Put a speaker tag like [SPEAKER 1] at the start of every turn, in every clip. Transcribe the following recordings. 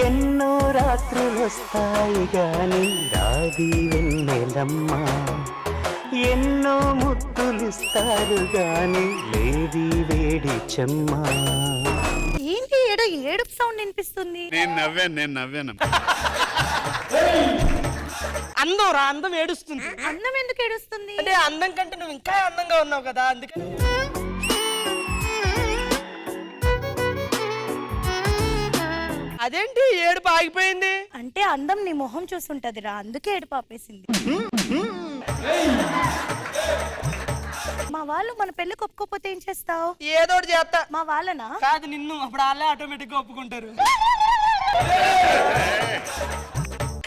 [SPEAKER 1] ఎన్నో రాత్రులొస్తాయి గాని రాది వెన్నెలమ్మ, ఎన్నో ముద్దులిస్తారు గాని లేది వేడి చెమ్మ.
[SPEAKER 2] ఏంటి ఏడో ఏడుపు సౌండ్ వినిపిస్తుంది?
[SPEAKER 3] నేను నవ్వాను
[SPEAKER 4] అందం రా, అందం ఏడుస్తుంది.
[SPEAKER 2] అందం ఎందుకు ఏడుస్తుంది?
[SPEAKER 4] అంటే అందం కంటే నువ్వు ఇంకా అందంగా ఉన్నావు కదా, అందుకని. అదేంటి ఏడుపు ఆగిపోయింది?
[SPEAKER 2] అంటే అందం నీ మొహం చూస్తుంటదిరా, అందుకే ఏడుపు ఆపేసింది. మా వాళ్ళు మన పెళ్లికి ఒప్పుకోపోతే ఏం చేస్తావు?
[SPEAKER 4] ఏదోటి చేస్తా.
[SPEAKER 2] మా వాళ్ళనా?
[SPEAKER 4] కాదు నిన్ను, అప్పుడు వాళ్ళే ఆటోమేటిక్ గా ఒప్పుకుంటారు.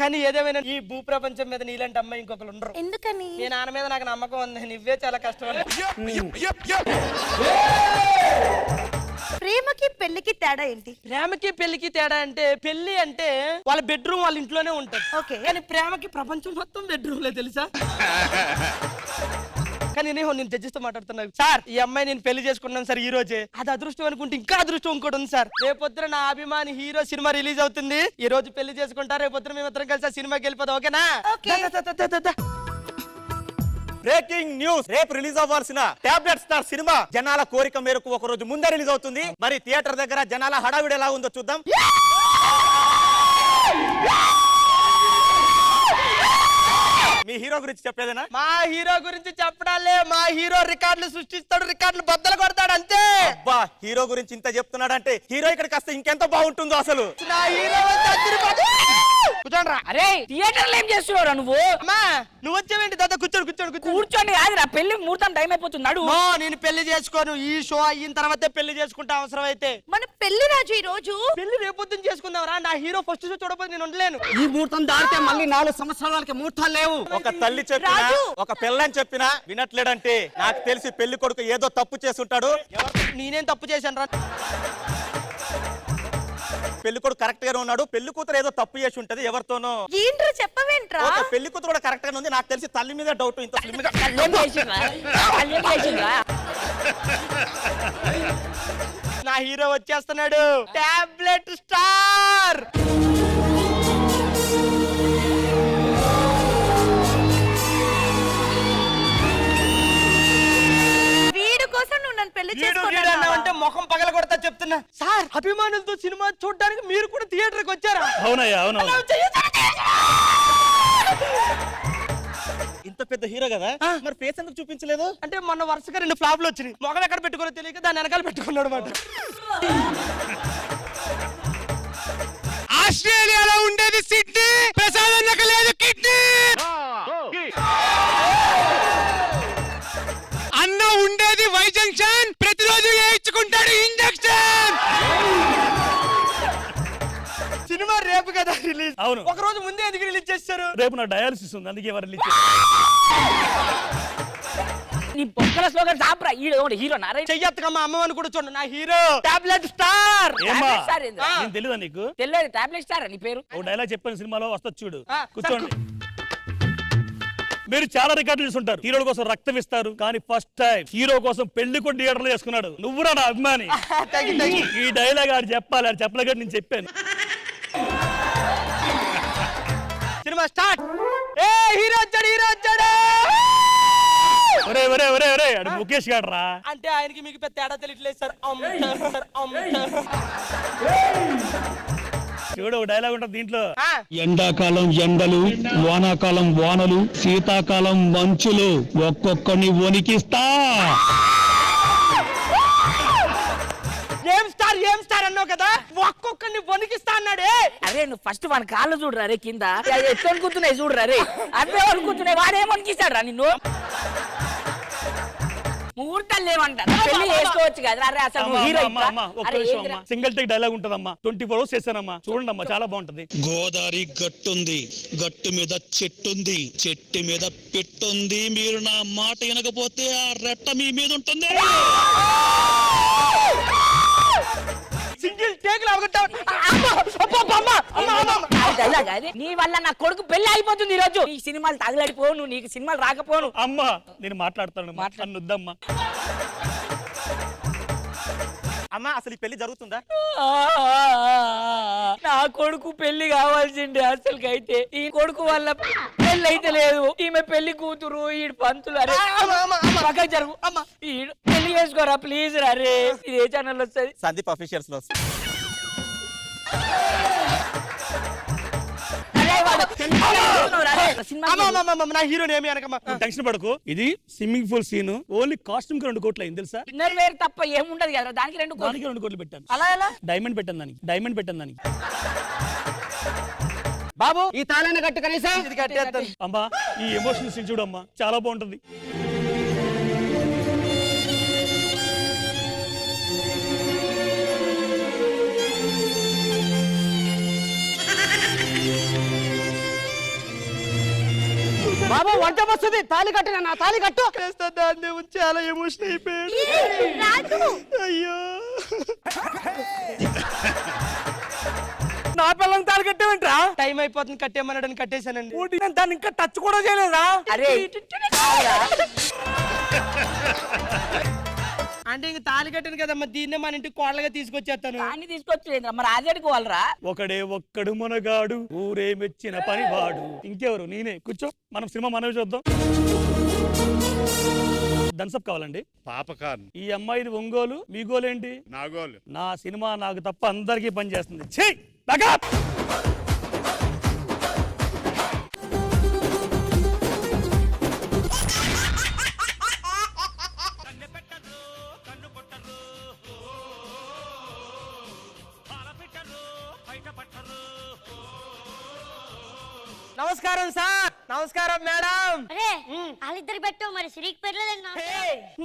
[SPEAKER 4] కానీ ఏదేమైనా ఈ భూ ప్రపంచం మీద నీలాంటి అమ్మాయి ఇంకొకరు ఉండరు.
[SPEAKER 2] ఎందుకని?
[SPEAKER 4] నీ నాన్న మీద నాకు నమ్మకం ఉంది, నువ్వే చాలా కష్టం.
[SPEAKER 2] ప్రేమకి పెళ్లికి తేడా ఏంటి?
[SPEAKER 4] ప్రేమకి పెళ్లికి తేడా అంటే, పెళ్లి అంటే వాళ్ళ బెడ్రూమ్ వాళ్ళ ఇంట్లోనే ఉంటది.
[SPEAKER 2] ఓకే.
[SPEAKER 4] కానీ ప్రేమకి ప్రపంచం మొత్తం బెడ్రూమ్ లే, తెలుసా? కానీ నేను తెచ్చిస్తూ మాట్లాడుతున్నాను సార్. ఈ అమ్మాయి నేను పెళ్లి చేసుకున్నాను సార్ ఈ రోజే. అది అదృష్టం అనుకుంటే ఇంకా అదృష్టం ఇంకోటి ఉంది సార్. రేపొద్దున నా అభిమాని హీరో సినిమా రిలీజ్ అవుతుంది. ఈ రోజు పెళ్లి చేసుకుంటా, రేపొద్దున మేమిద్దరం కలిసి ఆ సినిమాకి వెళ్ళిపోతాం. ఓకేనా?
[SPEAKER 5] Breaking news! రేపు రిలీజ్ అవ్వాల్సిన టాబ్లెట్ స్టార్ సినిమా జనాల కోరిక మేరకు ఒక రోజు ముందే రిలీజ్ అవుతుంది. మరి థియేటర్ దగ్గర జనాల హడావిడి ఎలా ఉందో చూద్దాం. మీ హీరో గురించి చెప్పేదేనా?
[SPEAKER 4] మా హీరో గురించి చెప్పడాలే. మా హీరో రికార్డులు సృష్టిస్తాడు, రికార్డులు బద్దలు కొడతాడు, అంతే.
[SPEAKER 5] అబ్బా, హీరో గురించి ఇంత చెప్తున్నాడంటే హీరో ఇక్కడికి వస్తే ఇంకెంత బాగుంటుందో అసలు.
[SPEAKER 4] నా హీరో కూర్చోండి రా.
[SPEAKER 6] అరే థియేటర్లో ఏం చేస్తున్నావురా నువ్వు?
[SPEAKER 4] అమ్మా నువ్వు వచ్చావేంటి? దాదా కూర్చోండి.
[SPEAKER 6] కూర్చోండి కాదురా, పెళ్లి ముహూర్తం టైం అయిపోతుంది. నడు.
[SPEAKER 4] నేను పెళ్లి చేసుకోను. ఈ షో అయిన తర్వాతే పెళ్లి చేసుకుంటా అవసరం అయితే.
[SPEAKER 2] మన పెళ్లి రాజు ఈ రోజు.
[SPEAKER 4] పెళ్లి రేపొద్దున చేసుకుందాం రా. నా హీరో ఫస్ట్ షో చూడకపోతే నేను ఉండలేను.
[SPEAKER 5] ఈ ముహూర్తం దాటితే మళ్ళీ 4 సంవత్సరాలకి ముహూర్తాలు లేవు. ఒక తల్లి చెప్పినా, ఒక పిల్లని చెప్పినా వినట్లేడంటే నాకు తెలిసి పెళ్లి కొడుకు ఏదో తప్పు చేసుంటాడు.
[SPEAKER 4] నేనేం తప్పు చేశాను రా?
[SPEAKER 5] పెళ్లి కొడుకు కరెక్ట్ గానే ఉన్నాడు. పెళ్లి కూతురు ఏదో తప్పు చేసి ఉంటది ఎవరితోనో.
[SPEAKER 2] ఏంట్రా చెప్పవేంట్రా?
[SPEAKER 5] ఓకే, పెళ్లి కూతురు కూడా కరెక్ట్ గానే ఉంది. నాకు తెలిసి తల్లి మీద డౌట్. ఇంత స్లిమ్ గా
[SPEAKER 4] నా హీరో వచ్చేస్తున్నాడు. Tablet star.
[SPEAKER 2] వీడు కోసం నువ్వు నన్ను పెళ్లి
[SPEAKER 4] అంటే
[SPEAKER 2] చేసుకున్నావు?
[SPEAKER 4] ముఖం పగల కొడతా చెప్తున్నా సార్. అభిమానులతో సినిమా చూడడానికి మీరు కూడా థియేటర్కి వచ్చారా?
[SPEAKER 5] అవునయ్యా, అవును. ఇంత పెద్ద హీరో కదా, మరి ఫేస్ ఎందుకు చూపించలేదు?
[SPEAKER 4] అంటే మొన్న వరుసగా 2 ఫ్లాప్లు వచ్చినాయి. మొఖం ఎక్కడ పెట్టుకోలో తెలియక దాని వెనకాల పెట్టుకున్నాడు అన్నమాట.
[SPEAKER 3] ఆస్ట్రేలియాలో ఉండేది సిడ్నీ, ప్రసాద్ లేదు కిడ్నీ. అన్న ఉండేది వై జంక్షన్, ప్రతిరోజు వేయించుకుంటాడు ఇంజక్షన్.
[SPEAKER 4] సినిమా రేపు కదా రిలీజ్.
[SPEAKER 5] అవును.
[SPEAKER 4] ఒక రోజు ముందే ఎందుకు రిలీజ్ చేశారు?
[SPEAKER 5] రేపు నా డయాలసిస్ ఉంది, అందుకే ఎవరు రిలీజ్
[SPEAKER 6] నీ బొక్కల స్లోగన్ సాప్రా. హీరో నారాయణ
[SPEAKER 4] చెయ్యత్తకమ్మా అమ్మని కూడా చూడండి. నా హీరో టాబ్లెట్ స్టార్.
[SPEAKER 5] తెలియదా నీకు?
[SPEAKER 6] తెలియదు. టాబ్లెట్ స్టార్ నీ పేరు.
[SPEAKER 5] ఓ డైలాగ్ చెప్పాను సినిమాలో, వస్తా చూడు.
[SPEAKER 4] ఆ,
[SPEAKER 5] కూర్చోండి. మీరు చాలా రికార్డులు చూస్తుంటారు. హీరోల కోసం రక్తం ఇస్తారు, కానీ ఫస్ట్ టైం హీరో కోసం పెళ్లి కూడా థియేటర్లో చేసుకున్నాడు. నువ్వురా నా అభిమాని. ఈ డైలాగ్ ఆడు చెప్పాలి, ఆడు చెప్పలేక నేను చెప్పాను.
[SPEAKER 4] Cinema start. ఏ హీరో వచ్చాడు.
[SPEAKER 5] ఒరే ఒరే ఒరే ఒరే, అడు ముఖేష్ గాడు రా.
[SPEAKER 4] అంటే ఆయనకి మీకు పెద్ద తేడా తెలియట్లేదు సార్.
[SPEAKER 5] చూడు, డైలాగ్ ఉంటుంది దీంట్లో.
[SPEAKER 7] ఎండాకాలం ఎండలు, వానాకాలం వానలు, శీతాకాలం మంచులు, ఒక్కొక్కడిని వణికిస్తా.
[SPEAKER 4] ఏం స్టార్ అన్నావు కదా, ఒక్కొక్కరిని వణికిస్తా అన్నాడే.
[SPEAKER 6] అరే నువ్వు ఫస్ట్ వాని కాళ్ళు చూడరా రే, కింద ఎత్తు అనుకుంటున్నాయి చూడరా రే. అవే అనుకుంటున్నాయి, వాడేమనికిస్తాడు రా నిన్ను. ముహూర్తాలు లేవంటారు, పెళ్లి చేసుకోవచ్చు కదా. అరే అసలు
[SPEAKER 5] సింగిల్ టేక్ డైలాగ్ ఉంటదమ్మా. 24 hours చేశానమ్మా. చూడండి అమ్మా, చాలా బాగుంటది.
[SPEAKER 7] గోదావరి గట్టుంది, గట్టు మీద చెట్టుంది, చెట్టు మీద పెట్టుంది. మీరు నా మాట వినకపోతే ఆ రెట్ట మీ మీద ఉంటుంది.
[SPEAKER 4] సింగిల్ టేక్
[SPEAKER 6] నీ వల్ల నా కొడుకు పెళ్లి అయిపోతుంది ఈ రోజు. నీ సినిమాలు తగలడిపోను, నీకు సినిమాలు రాకపోను.
[SPEAKER 5] అమ్మా నేను మాట్లాడతాను, మాట్లాడొద్దమ్మా.
[SPEAKER 1] అమ్మా అసలు ఈ పెళ్లి జరుగుతుందా?
[SPEAKER 6] నా కొడుకు పెళ్లి కావాల్సిండే అసలుకైతే ఈ కొడుకు వల్ల పెళ్లి అయితే లేదు. ఈమె పెళ్లి కూతురు ఈ పంతులు. అరే పక్కకు జరుగు. ఈ పెళ్లి చేసుకోరా ప్లీజ్. అరే ఇది ఏ ఛానల్ వస్తుంది?
[SPEAKER 1] సందీప్ అఫీషియల్స్ లో
[SPEAKER 4] నా హీరోని ఏమి అనకమ్మా.
[SPEAKER 5] టెన్షన్ పడకు, ఇది swimming pool scene. Only costume కి 2 కోట్లు అయింది తెలుసా?
[SPEAKER 6] ఇన్నర్ వేర్ తప్ప ఏముండదు కదా దానికి 2 కోట్లు.
[SPEAKER 5] దానికి 2 కోట్లు పెట్టాను.
[SPEAKER 6] అలా ఎలా?
[SPEAKER 5] డైమండ్ పెట్టాను దానికి, డైమండ్ పెట్టాను దానికి.
[SPEAKER 1] బాబు ఈ తాళాన్ని కట్టు కనీసం.
[SPEAKER 4] ఇది కట్టేస్తాను.
[SPEAKER 5] అమ్మా ఈ ఎమోషనల్ సీన్ చూడమ్మా, చాలా బాగుంటుంది.
[SPEAKER 1] బాబు వంట వస్తుంది, తాళి కట్టు నా తాళి కట్టు.
[SPEAKER 4] దాన్ని చాలా ఎమోషన్ అయిపోయాడు. అయ్యో
[SPEAKER 3] నా పిల్లలు తాళి కట్టేమంటా?
[SPEAKER 4] టైం అయిపోతుంది కట్టేమన్నాడని కట్టేశానండి.
[SPEAKER 3] నేను దాన్ని ఇంకా టచ్ కూడా చేయలేదా?
[SPEAKER 6] అరే
[SPEAKER 4] అంటే ఇంక తాళి కట్టాను కదమ్మా, దీన్నే మన ఇంటికి కోడలుగా తీసుకొచ్చేస్తాను.
[SPEAKER 6] దాన్ని తీసుకొచ్చి మరి రాజాడికి వాళ్ళరా?
[SPEAKER 5] ఒకడే ఒక్కడు మనగాడు, ఊరే మెచ్చిన పనివాడు. ఇంకెవరు? నేనే. కూర్చో, మనం సినిమా మనవి చూద్దాం. థమ్సప్ కావాలండి.
[SPEAKER 8] పాపకాన్
[SPEAKER 5] ఈ అమ్మాయిది ఒంగోలు, మీ గోలేంటి?
[SPEAKER 8] నాగోలు.
[SPEAKER 5] నా సినిమా నాకు తప్ప అందరికీ పని చేస్తుంది. ఛీ! బ్యాకప్!
[SPEAKER 4] నమస్కారం సార్. నమస్కారం మేడం.
[SPEAKER 2] అరే వాళ్ళిద్దరు పెట్టు మరి సిరికి పెట్టలేదన్నా.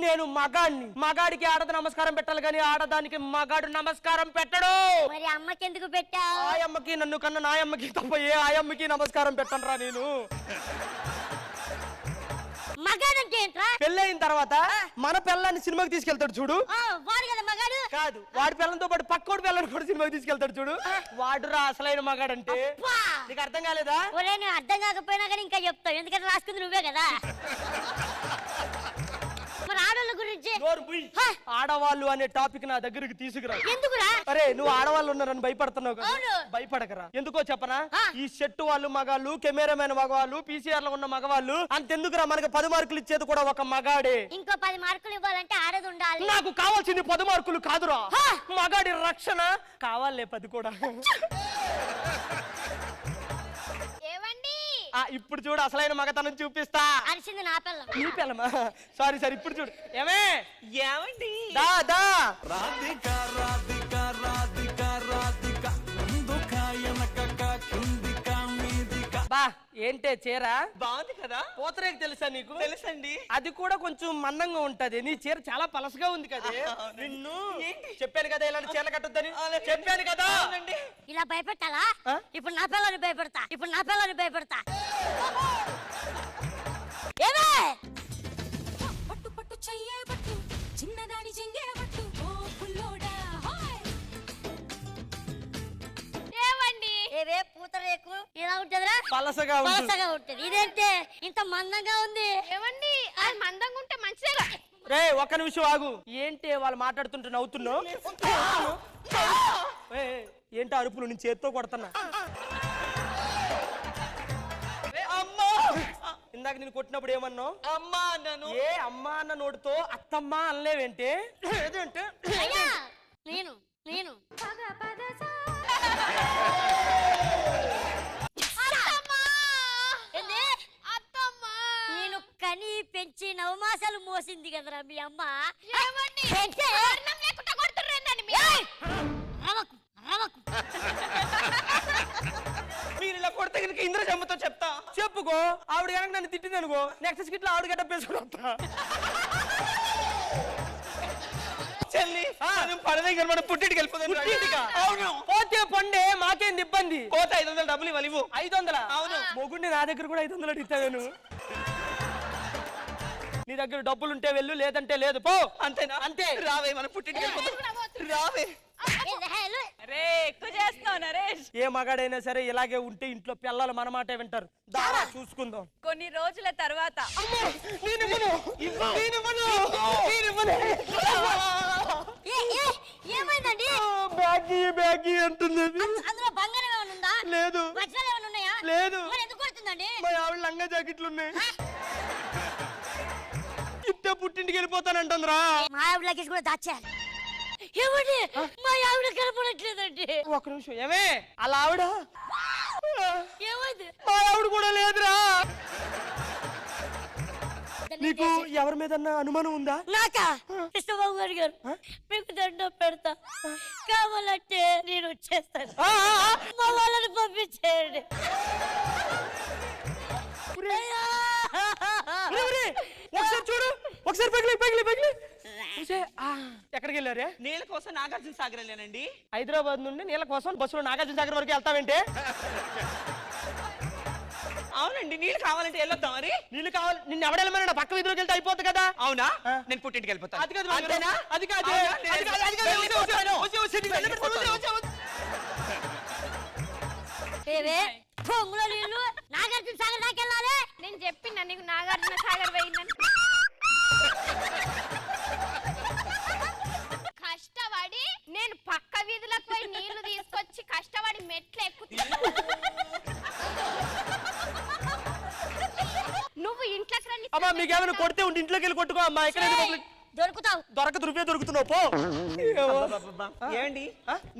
[SPEAKER 4] నేను మగాడిని, మగాడికి ఆడది నమస్కారం పెట్టాలి కానీ ఆడదానికి మగాడు నమస్కారం పెట్టడు.
[SPEAKER 2] మరి అమ్మకి ఎందుకు పెట్టావు?
[SPEAKER 4] ఆయమ్మకి నన్ను కన్నా నాయమ్మకి తప్ప ఏ ఆయమ్మకి నమస్కారం పెట్టను రా నేను.
[SPEAKER 2] మగాడంటే ఏంట్రా?
[SPEAKER 4] పెళ్ళయిన తర్వాత మన పిల్లాన్ని సినిమాకి తీసుకెళ్తాడు చూడు.
[SPEAKER 2] వాడు కదా మగాడు.
[SPEAKER 4] కాదు, వాడి పిల్లలతో పాటు పక్కోడి పిల్లని కూడా సినిమాకి తీసుకెళ్తాడు చూడు. వాడు రా అసలైన మగాడంటే. నీకు అర్థం కాలేదా?
[SPEAKER 2] ఒరే నువ్వు అర్థం కాకపోయినా కానీ ఇంకా చెప్తావు, ఎందుకంటే రాసుకుంది నువ్వే కదా. మరి ఆడవాళ్ళ గురించి
[SPEAKER 4] నోరు మూయ్. ఆడవాళ్ళు అనే టాపిక్ నా దగ్గరికి తీసుకురా.
[SPEAKER 2] ఎందుకురా?
[SPEAKER 4] అరే నువ్వు ఆడవాళ్ళు ఉన్నారని భయపడుతున్నావు కదా.
[SPEAKER 2] అవును.
[SPEAKER 4] భయపడకరా. ఎందుకో చెప్పనా? ఈ షెట్ వాళ్ళు మగాళ్ళు, కెమెరామెన్ మగవాళ్ళు, పీసీఆర్ లో ఉన్న మగవాళ్ళు. అంతెందుకురా, మనకి 10 మార్కులు ఇచ్చేది కూడా ఒక మగాడే.
[SPEAKER 2] ఇంకో 10 మార్కులు ఇవ్వాలంటే ఆడది ఉండాలి.
[SPEAKER 4] నాకు కావాల్సింది 10 మార్కులు కాదురా, మగాడి రక్షణ కావాలే 10 కూడా. ఇప్పుడు చూడు అసలైన మగతనం చూపిస్తా.
[SPEAKER 2] అరిసింది నా పిల్లం.
[SPEAKER 4] నీ పిల్లమా? సారీ సారీ, ఇప్పుడు చూడు. ఏమే ఏమండి? దా దా బా ఏంటే చీర బాగుంది కదా. పోతరేకి తెలుసా నీకు? తెలుసండి. అది కూడా కొంచెం మందంగా ఉంటది. నీ చీర చాలా పలసగా ఉంది కదా. నిన్ను చెప్పాను కదా ఇలాంటి చీర కట్టొద్దని. చెప్పాను కదా.
[SPEAKER 2] ఇలా భయపెట్టాలా? ఇప్పుడు నా పిల్లని భయపెడతా, ఇప్పుడు నా పిల్లని భయపెడతా. ఏమే
[SPEAKER 9] పట్టు పట్టు చెయ్యే పట్టు చిన్నదాని చెంగే పట్టు ఓ పుల్లోడా హాయ్.
[SPEAKER 2] ఏమండి ఏవే పూతరేకు ఇలా ఉంటదిరా?
[SPEAKER 4] పలసగా
[SPEAKER 2] ఉంటది. ఇదేంటే ఇంత మందంగా ఉంది?
[SPEAKER 9] ఏమండి అది మందంగా ఉంటే మంచిదేగా.
[SPEAKER 4] రే ఒక్క నిమిషం ఆగు. ఏంటి వాళ్ళు మాట్లాడుతుంటే నవ్వుతున్నావు? ఏంటి అరుపులు? నేను చేత్తో కొడుతున్నా. ఇందాక నేను కొట్టినప్పుడు ఏమన్నావు? అమ్మా అన్నాను. ఏ అమ్మా అన్న నోటితో అత్తమ్మా అనలేవేంటే? ఏదంటే
[SPEAKER 2] నేను నేను కని పెంచి 9 మాసాలు మోసింది కదరా మీ అమ్మ.
[SPEAKER 4] మీరు ఇలా కొడితే కనుక ఇంద్రజమ్మతో చెప్తా. చెప్పుకో. ఆవిడ కనుక నన్ను తిట్టింది అనుకో, నెక్స్ట్ స్కిట్ లో ఆవిడ గడ్డ పేసుకుని వస్తా. చెల్లి పడదగ్గర మన పుట్టింటికి వెళ్ళిపోతాను. పోతే పండే మాకేంది ఇబ్బంది. పోతే 500 డబ్బులు ఇవ్వాలి. 500? అవును. మొగుండి నా దగ్గర కూడా 500 అడుగుతా నేను. నీ దగ్గర డబ్బులుంటే వెళ్ళు, లేదంటే లేదు పో. అంతేనా? అంతే. రావే మన పుట్టింటికి వెళ్ళిపోతాం. రావే. ఏ మగాడైనా సరే ఇలాగే ఉంటే ఇంట్లో పిల్లలు మన మాటే వింటారు. దారా చూసుకుందాం.
[SPEAKER 9] కొన్ని రోజుల తర్వాత
[SPEAKER 2] ఏమైందండి
[SPEAKER 4] బ్యాగి అంటుంది.
[SPEAKER 2] అందులో బంగారం ఏమైనా ఉందా?
[SPEAKER 4] లేదు.
[SPEAKER 2] వజ్రాలు ఏమైనా ఉన్నాయా?
[SPEAKER 4] లేదు.
[SPEAKER 2] మరి ఎందుకు కొడుతుందండి?
[SPEAKER 4] మా ఆవిడ లంగా జాకెట్లు ఉన్నాయి. ఇట్టే పుట్టింటికి వెళ్ళిపోతానంటుందిరా.
[SPEAKER 2] మా ఆవిడ లగేజ్ కూడా దాచారు. ఏమండి మా ఆవిడ కనపడట్లేదండి.
[SPEAKER 4] ఒక్క నిమిషం. ఏమే అలా ఆవిడ?
[SPEAKER 2] ఏమైంది?
[SPEAKER 4] మా ఆవిడ కూడా లేదురా. నీకు ఎవరి మీద అనుమానం ఉందా?
[SPEAKER 2] నాకా? కృష్ణబాబు గారు గారు మీకు దండం పెడతా, కావాలంటే నేను వచ్చేస్తాను. మా వాళ్ళని పంపించేయండి.
[SPEAKER 4] ఒకసారి చూడు, ఒకసారి పగిలి. ఎక్కడికి వెళ్ళారే?
[SPEAKER 1] నీళ్ళ కోసం నాగార్జున సాగర్ వెళ్ళానండి.
[SPEAKER 4] హైదరాబాద్ నుండి నీళ్ళ కోసం బస్సులో నాగార్జున సాగర్ వరకు వెళ్తావేంటే?
[SPEAKER 1] అవునండి, నీళ్ళు కావాలంటే వెళ్ళొద్దాం. మరి
[SPEAKER 4] నీళ్ళు కావాలి. నిన్ను ఎవడెళ్ళమన్నా పక్క వీధిలోకి వెళ్తే అయిపోద్ది కదా.
[SPEAKER 1] అవునా? నేను పుట్టింటికి వెళ్ళిపోతాను.
[SPEAKER 4] అది కాదు,
[SPEAKER 1] అంతేనా?
[SPEAKER 4] అది కాదు.
[SPEAKER 1] అవునా? నేను
[SPEAKER 4] అది కాదు, అది కాదు.
[SPEAKER 1] వెళ్ళిపోతాను.
[SPEAKER 4] వచ్చే.
[SPEAKER 2] ఏవే పొంగులో నీళ్ళు నాగార్జున సాగర్ దాకా వెళ్ళాలి.
[SPEAKER 8] నేను చెప్పినా నీకు నాగార్జున సాగర్ పోయిందని. కష్టపడి నేను పక్క వీధులకు పోయి నీళ్లు తీసుకొచ్చి కష్టపడి మెట్లు ఎక్కుతున్నా. నువ్వు ఇంట్లోకి రండి.
[SPEAKER 4] అమ్మా మీకేమైనా కొడితే ఉండి ఇంట్లోకి వెళ్ళి కొట్టుకో అమ్మా. ఇక్కడ
[SPEAKER 2] దొరుకుతావు.
[SPEAKER 4] దొరకదు, నువ్వే దొరుకుతున్నావు పో.
[SPEAKER 1] ఏమండి,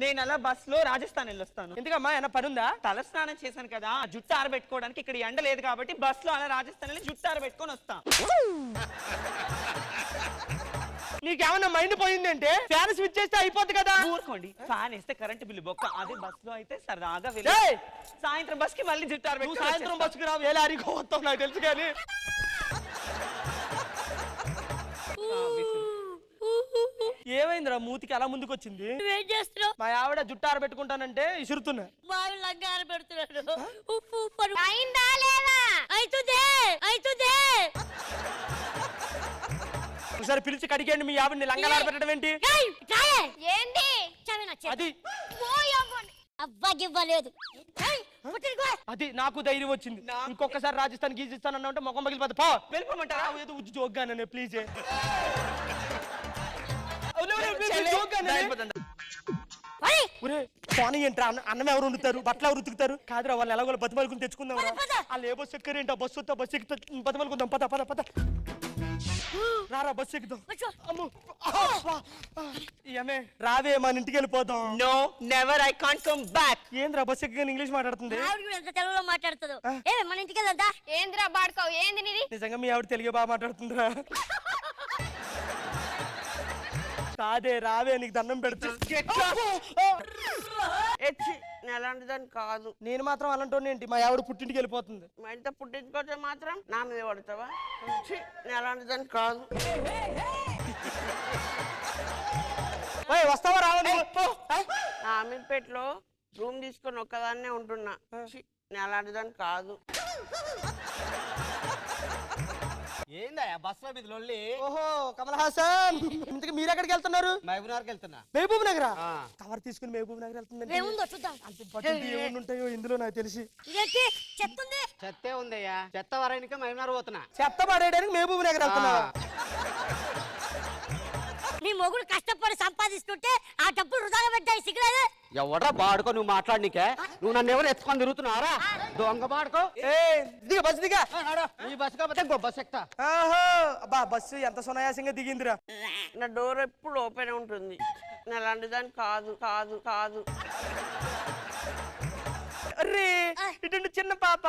[SPEAKER 1] నేను అలా బస్ లో రాజస్థాన్ వెళ్ళొస్తాను.
[SPEAKER 4] ఎందుకమ్మా ఏమైనా పని ఉందా?
[SPEAKER 1] తల స్నానం చేశాను కదా, జుట్టు ఆరబెట్టుకోవడానికి ఇక్కడ ఎండ లేదు కాబట్టి బస్ లో అలా రాజస్థాన్ వెళ్ళి జుట్టు ఆరబెట్టుకొని వస్తాను.
[SPEAKER 4] నీకేమన్నా మైండ్ పోయిందంటే ఫ్యాన్ స్విచ్ చేస్తే అయిపోద్ది కదా.
[SPEAKER 1] ఊరుకోండి, ఫ్యాన్ వేస్తే కరెంట్ బిల్లు బొక్క. అదే బస్ లో అయితే సరదాగా వెళ్ళి
[SPEAKER 4] ఏయ్!
[SPEAKER 1] సాయంత్రం బస్ కి మళ్ళీ జుట్టు
[SPEAKER 4] నువ్వు
[SPEAKER 1] ఆరబెట్టుకొని
[SPEAKER 4] సాయంత్రం
[SPEAKER 1] వచ్చేస్తాను.
[SPEAKER 4] బస్సుకు రావు, ఏ లారీకో వస్తావు నాకు తెలుసు కానీ. ఏమైందిరా మూతికి అలా ముందుకు వచ్చింది?
[SPEAKER 2] నువ్వేం చేస్తున్నావు?
[SPEAKER 4] మా ఆవిడ జుట్టు ఆరబెట్టుకుంటానంటే ఇసురుతున్నా.
[SPEAKER 2] మా ఆవిడ లంగార పెడుతున్నాడు. ఉప్పు పరుపు
[SPEAKER 8] అయిందా లేదా?
[SPEAKER 2] అవుతుందే.
[SPEAKER 4] ఒకసారి పిలిచి కడిగండి మీ ఆవిడని. లంగాలు ఆరబెట్టడం ఏంటి?
[SPEAKER 2] ఏయ్, రాయే.
[SPEAKER 8] ఏంది?
[SPEAKER 2] చావి నా చేతి.
[SPEAKER 4] అది
[SPEAKER 2] అవ్వగివ్వలేదు.
[SPEAKER 4] అది నాకు ధైర్యం వచ్చింది. ఇంకొకసారి రాజస్థాన్ గీజిస్తాను అన్నా ఉంటే మొఖం పగిలిపోతుంది. పో
[SPEAKER 1] వెళ్ళిపోమంటారా?
[SPEAKER 4] ఏదో ఉజ్జు జోగ్గానే ప్లీజ్. పోనీ ఏంట్రా? అన్నం ఎవరు వండుతారు, బట్టలు ఎవరు ఉతుకుతారు? కాదురా, వాళ్ళు ఎలాగో బతిమలుకుని తెచ్చుకుందాం. వాళ్ళు ఏ బస్సు ఎక్కరేంట, బస్సు వస్తా బస్సు ఎక్కుతా బతిమలుకుందాం. పద రారా బస్సు ఎక్కుదాం. అమ్మో ఏమే రావే, మన ఇంటికి వెళ్ళిపోదాం.
[SPEAKER 1] No never, I can't come back.
[SPEAKER 4] ఏంద్రా బస్సు ఎక్కగా ఇంగ్లీష్ మాట్లాడుతుంది?
[SPEAKER 2] ఆవిడ కూడా ఎంత తెలుగులో మాట్లాడుతుందో. ఏ మన ఇంటికి వెళ్దా?
[SPEAKER 8] ఏందిరా బాడుకోవు? ఏంది నీది?
[SPEAKER 4] నిజంగా మీ ఆవిడ తెలుగే బాగా మాట్లాడుతుందిరా. కాదే రావే, నీకు దండం పెడుతూ.
[SPEAKER 10] అలాంటిదని కాదు.
[SPEAKER 4] నేను మాత్రం అలాంటి ఏంటి? మా ఆవిడ పుట్టింటికి వెళ్ళిపోతుంది.
[SPEAKER 10] మా ఇంత పుట్టించుకోతే మాత్రం నా మీద పడతావా? నేను అలాంటిదని కాదు.
[SPEAKER 4] వస్తావా రావా?
[SPEAKER 10] నా అమీర్పేటలో రూమ్ తీసుకొని ఒక్కదాన్నే ఉంటున్నా. నేను అలాంటిదని కాదు.
[SPEAKER 1] ఏందయ్యా బస్ లో మీద లొల్లి?
[SPEAKER 4] ఓహో కమల్ హాసన్, ఇంతకు మీరు ఎక్కడికి వెళ్తున్నారు?
[SPEAKER 1] మహబూబ్నగర్కి వెళ్తున్నా.
[SPEAKER 4] మహబూబ్ నగర్ కవర్ తీసుకుని మహబూబ్ నగర్ వెళ్తుందండి.
[SPEAKER 2] ఏముందో చూద్దాం.
[SPEAKER 4] ఏముండి ఉంటాయో ఇందులో నాకు తెలిసి.
[SPEAKER 2] ఇదేంటి చెత్తుంది?
[SPEAKER 1] చెత్తే ఉందయ్యా, చెత్త వరానికి మహబూబ్నగర్ పోతున్నా.
[SPEAKER 4] చెత్త పడేయడానికి మహబూబ్ నగర్ వెళ్తున్నా.
[SPEAKER 2] నీ మొగుడు కష్టపడి సంపాదిస్తుంటే ఆ డబ్బులు వృధాగా పెట్టాయి. సిగ్గులేదు?
[SPEAKER 1] ఎవడ్రా బాడుకో నువ్వు మాట్లాడనికే? నువ్వు నన్ను ఎవరు ఎత్తుకొని తిరుగుతున్నారా? దొంగ బాడుకో.
[SPEAKER 4] దిగ బస్సు దిగా.
[SPEAKER 1] నీ బస్సు కాకపోతే ఇంకో బస్సు ఎక్కుతా.
[SPEAKER 4] ఆహో అబ్బా, బస్సు ఎంత సునాయాసంగా దిగిందిరా.
[SPEAKER 10] నా డోర్ ఎప్పుడు ఓపెన్ ఉంటుంది. నేను అలాంటిదని కాదు.
[SPEAKER 4] అరే ఇటు చిన్న పాప.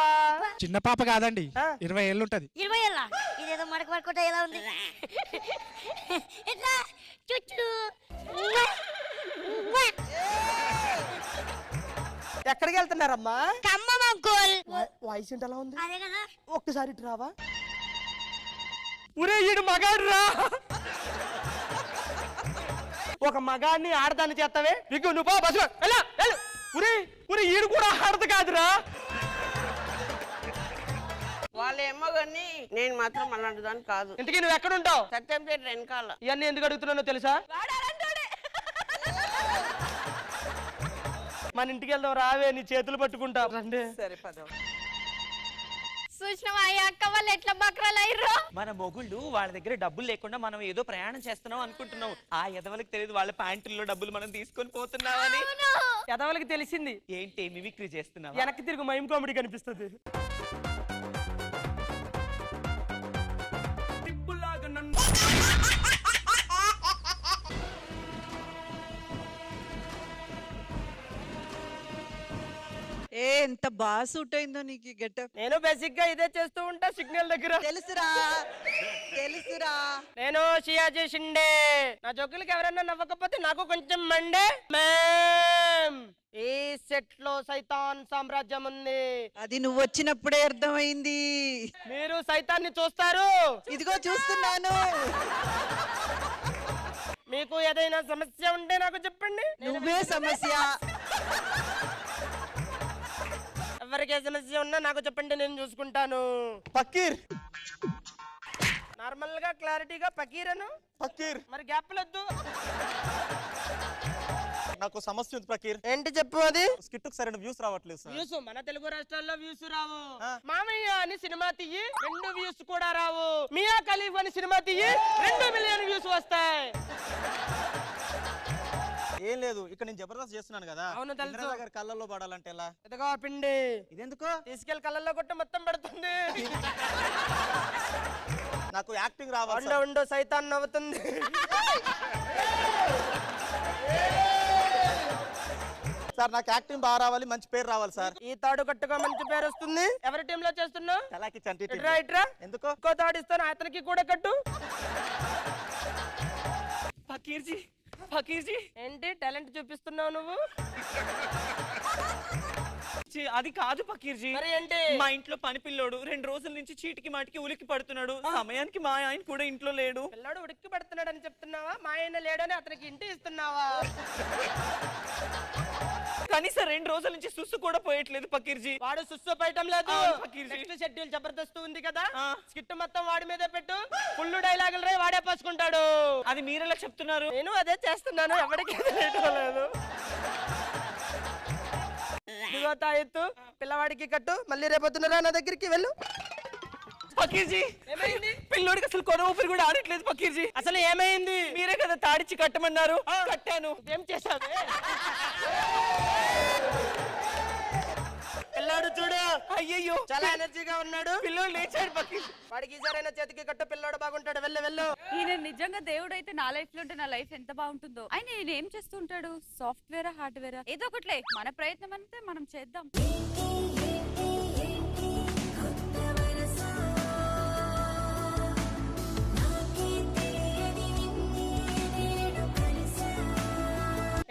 [SPEAKER 3] చిన్న పాప కాదండి, 20 ఏళ్ళు ఉంటది.
[SPEAKER 2] 20 ఏళ్ళ? ఇదేదో మడక పడుకుంటా ఎలా ఉంది? ఎట్లా చుట్టూ
[SPEAKER 4] ఎక్కడికి వెళ్తున్నారమ్మా?
[SPEAKER 2] ఖమ్మం అంకుల్.
[SPEAKER 4] వాయిస్ ఏంటి అలా ఉంది?
[SPEAKER 2] అదే కదా.
[SPEAKER 4] ఒక్కసారి ఇటు రావా? ఒరే ఈడు మగాడు రా. ఒక మగాడిని ఆడదాన్ని చేస్తావే. నీకు నువ్వు పో బస్సు. ఒరే ఈడు కూడా ఆడదు కాదురా.
[SPEAKER 10] వాళ్ళేమో కానీ నేను మాత్రం అలాంటిదని కాదు.
[SPEAKER 4] ఇంతకీ నువ్వు ఎక్కడ ఉంటావు?
[SPEAKER 10] సత్యంపేట వెనకాల.
[SPEAKER 4] ఇవన్నీ ఎందుకు అడుగుతున్నానో తెలుసా? మన ఇంటికి వెళ్దాం రావే, నీ చేతులు పట్టుకుంటా. రండి.
[SPEAKER 10] సరే పద.
[SPEAKER 8] చూసినావా ఈ అక్క వాళ్ళు ఎట్లా బక్రాలు అయ్యారు?
[SPEAKER 1] మన మొగుళ్ళు వాళ్ళ దగ్గర డబ్బులు లేకుండా మనం ఏదో ప్రయాణం చేస్తున్నాం అనుకుంటున్నాం. ఆ ఎదవలకు తెలియదు వాళ్ళ ప్యాంటుల్లో డబ్బులు మనం తీసుకొని పోతున్నామని.
[SPEAKER 4] ఎదవలకి తెలిసింది.
[SPEAKER 1] ఏంటి మిమిక్రీ చేస్తున్నావా?
[SPEAKER 4] వెనక్కి తిరుగు మైమ్ కామెడీ కనిపిస్తుంది.
[SPEAKER 11] ఎంత బాగా సూట్ అయిందో నీకు గెటప్.
[SPEAKER 4] నేను బేసిక్ గా ఇదే చేస్తూ ఉంటా సిగ్నల్ దగ్గర.
[SPEAKER 11] తెలుసురా తెలుసురా.
[SPEAKER 4] నేను షియాజీ షిండే. నా జోకులకి ఎవరైనా నవ్వకపోతే నాకు కొంచెం మండే. మ్యామ్, ఈ సెట్ లో సైతాన్ సామ్రాజ్యం ఉంది.
[SPEAKER 11] అది నువ్వు వచ్చినప్పుడే అర్థమైంది.
[SPEAKER 4] మీరు సైతాన్ని చూస్తారు.
[SPEAKER 11] ఇదిగో చూస్తున్నాను.
[SPEAKER 4] మీకు ఏదైనా సమస్య ఉంటే నాకు చెప్పండి.
[SPEAKER 11] నువ్వే సమస్య.
[SPEAKER 4] ఎవరికి ఏ సమస్య ఉన్నా నాకు చెప్పండి, నేను చూసుకుంటాను.
[SPEAKER 3] పక్కీర్
[SPEAKER 4] నార్మల్ గా క్లారిటీగా పకీర్ అను.
[SPEAKER 3] పక్కీర్
[SPEAKER 4] మరి గ్యాప్లొద్దు.
[SPEAKER 3] నాకు సమస్య ఉంది పక్కీర్.
[SPEAKER 4] ఏంటి చెప్పు అది?
[SPEAKER 3] స్కిట్ కు సరైన వ్యూస్ రావట్లేదు సార్.
[SPEAKER 4] వ్యూస్ మన తెలుగు రాష్ట్రాల్లో వ్యూస్ రావు. మామయ్య అని సినిమా తీయి 2 వ్యూస్ కూడా రావు. మియా ఖలీఫ్ అని సినిమా తీయి 2 మిలియన్ వ్యూస్ వస్తాయి.
[SPEAKER 3] ఏం లేదు, ఇక్కడ నేను జబర్దస్త్ చేస్తున్నాను కదా.
[SPEAKER 4] అవును తెలుసు.
[SPEAKER 3] ఇంద్రజా గారి కళ్ళల్లో పడాలంటే ఎలా?
[SPEAKER 4] ఎదగా పిండి
[SPEAKER 3] ఇదెందుకు?
[SPEAKER 4] తీసుకెళ్ళి కళ్ళల్లో కొట్ట మొత్తం పడుతుంది.
[SPEAKER 3] నాకు యాక్టింగ్ రావాలి.
[SPEAKER 4] ఉండు ఉండు, సైతాన్ నవ్వుతుంది.
[SPEAKER 3] సార్ నాకు యాక్టింగ్ బాగా రావాలి, మంచి పేరు రావాలి సార్.
[SPEAKER 4] ఈ తాడు కట్టుగా మంచి పేరు వస్తుంది. ఎవరి టీమ్ లో చేస్తున్నావు?
[SPEAKER 3] తలాకి చంటి టీం.
[SPEAKER 4] ఇట్రా ఇట్రా.
[SPEAKER 3] ఎందుకు?
[SPEAKER 4] ఇంకో తాడు ఇస్తాను, అతనికి కూడా కట్టు.
[SPEAKER 1] ఫకీర్జీ, ఫకీర్జీ.
[SPEAKER 4] ఏంటి టాలెంట్ చూపిస్తున్నావు నువ్వు?
[SPEAKER 1] అది కాదు ఫకీర్జీ.
[SPEAKER 4] మరి ఏంటి?
[SPEAKER 1] మా ఇంట్లో పని పిల్లోడు 2 రోజుల నుంచి చీటికి మాటికి ఉలికి పడుతున్నాడు. సమయానికి మా ఆయన కూడా ఇంట్లో లేడు.
[SPEAKER 4] పిల్లాడు ఉడికి పడుతున్నాడు అని చెప్తున్నావా? మా ఆయన లేడని అతనికి ఇంటి ఇస్తున్నావా?
[SPEAKER 1] కనీసం 2 రోజుల నుంచి సుస్సు కూడా పోయట్లేదు ఫకీర్జీ.
[SPEAKER 4] వాడు సుస్సు పోయటం లేదు.
[SPEAKER 1] అవును ఫకీర్జీ.
[SPEAKER 4] నెక్స్ట్ షెడ్యూల్ జబర్దస్త్ ఉంది కదా, స్కిట్ మొత్తం వాడి మీదే పెట్టు. ఫుల్ డైలాగులు రే, వాడే పోసుకుంటాడు.
[SPEAKER 1] అది మీరెలా చెప్తున్నారు?
[SPEAKER 4] నేను అదే చేస్తున్నాను, ఎవరికి తెలియట్లేదు. ఇదిగో తాయెత్తు, పిల్లవాడికి కట్టు. మళ్ళీ రేపొద్దున రా నా దగ్గరికి వెళ్ళు.
[SPEAKER 1] ఫకీర్జీ,
[SPEAKER 4] ఏమైంది?
[SPEAKER 1] పిల్లోడికి అసలు కొన ఊపిరి కూడా ఆడట్లేదు ఫకీర్జీ.
[SPEAKER 4] అసలు ఏమైంది?
[SPEAKER 1] మీరే కదా తాడిచ్చి కట్టమన్నారు. కట్టాను.
[SPEAKER 4] ఏం చేశావే? పిల్లాడు చూడు,
[SPEAKER 1] అయ్యయ్యో
[SPEAKER 4] చాలా ఎనర్జీగా ఉన్నాడు.
[SPEAKER 1] పిల్లోడు లేచాడు ఫకీర్.
[SPEAKER 4] వాడికి ఈసారైనా చేతికి కట్టు, పిల్లోడు బాగుంటాడు. వెళ్ళు వెళ్ళు.
[SPEAKER 12] ఈయన నిజంగా దేవుడు అయితే నా లైఫ్ లో ఉంటే నా లైఫ్ ఎంత బాగుంటుందో. ఆయన ఈయన ఏం చేస్తుంటాడు? సాఫ్ట్వేరా హార్డ్వేరా ఏదో ఒకట్లే, మన ప్రయత్నం అంతే మనం చేద్దాం.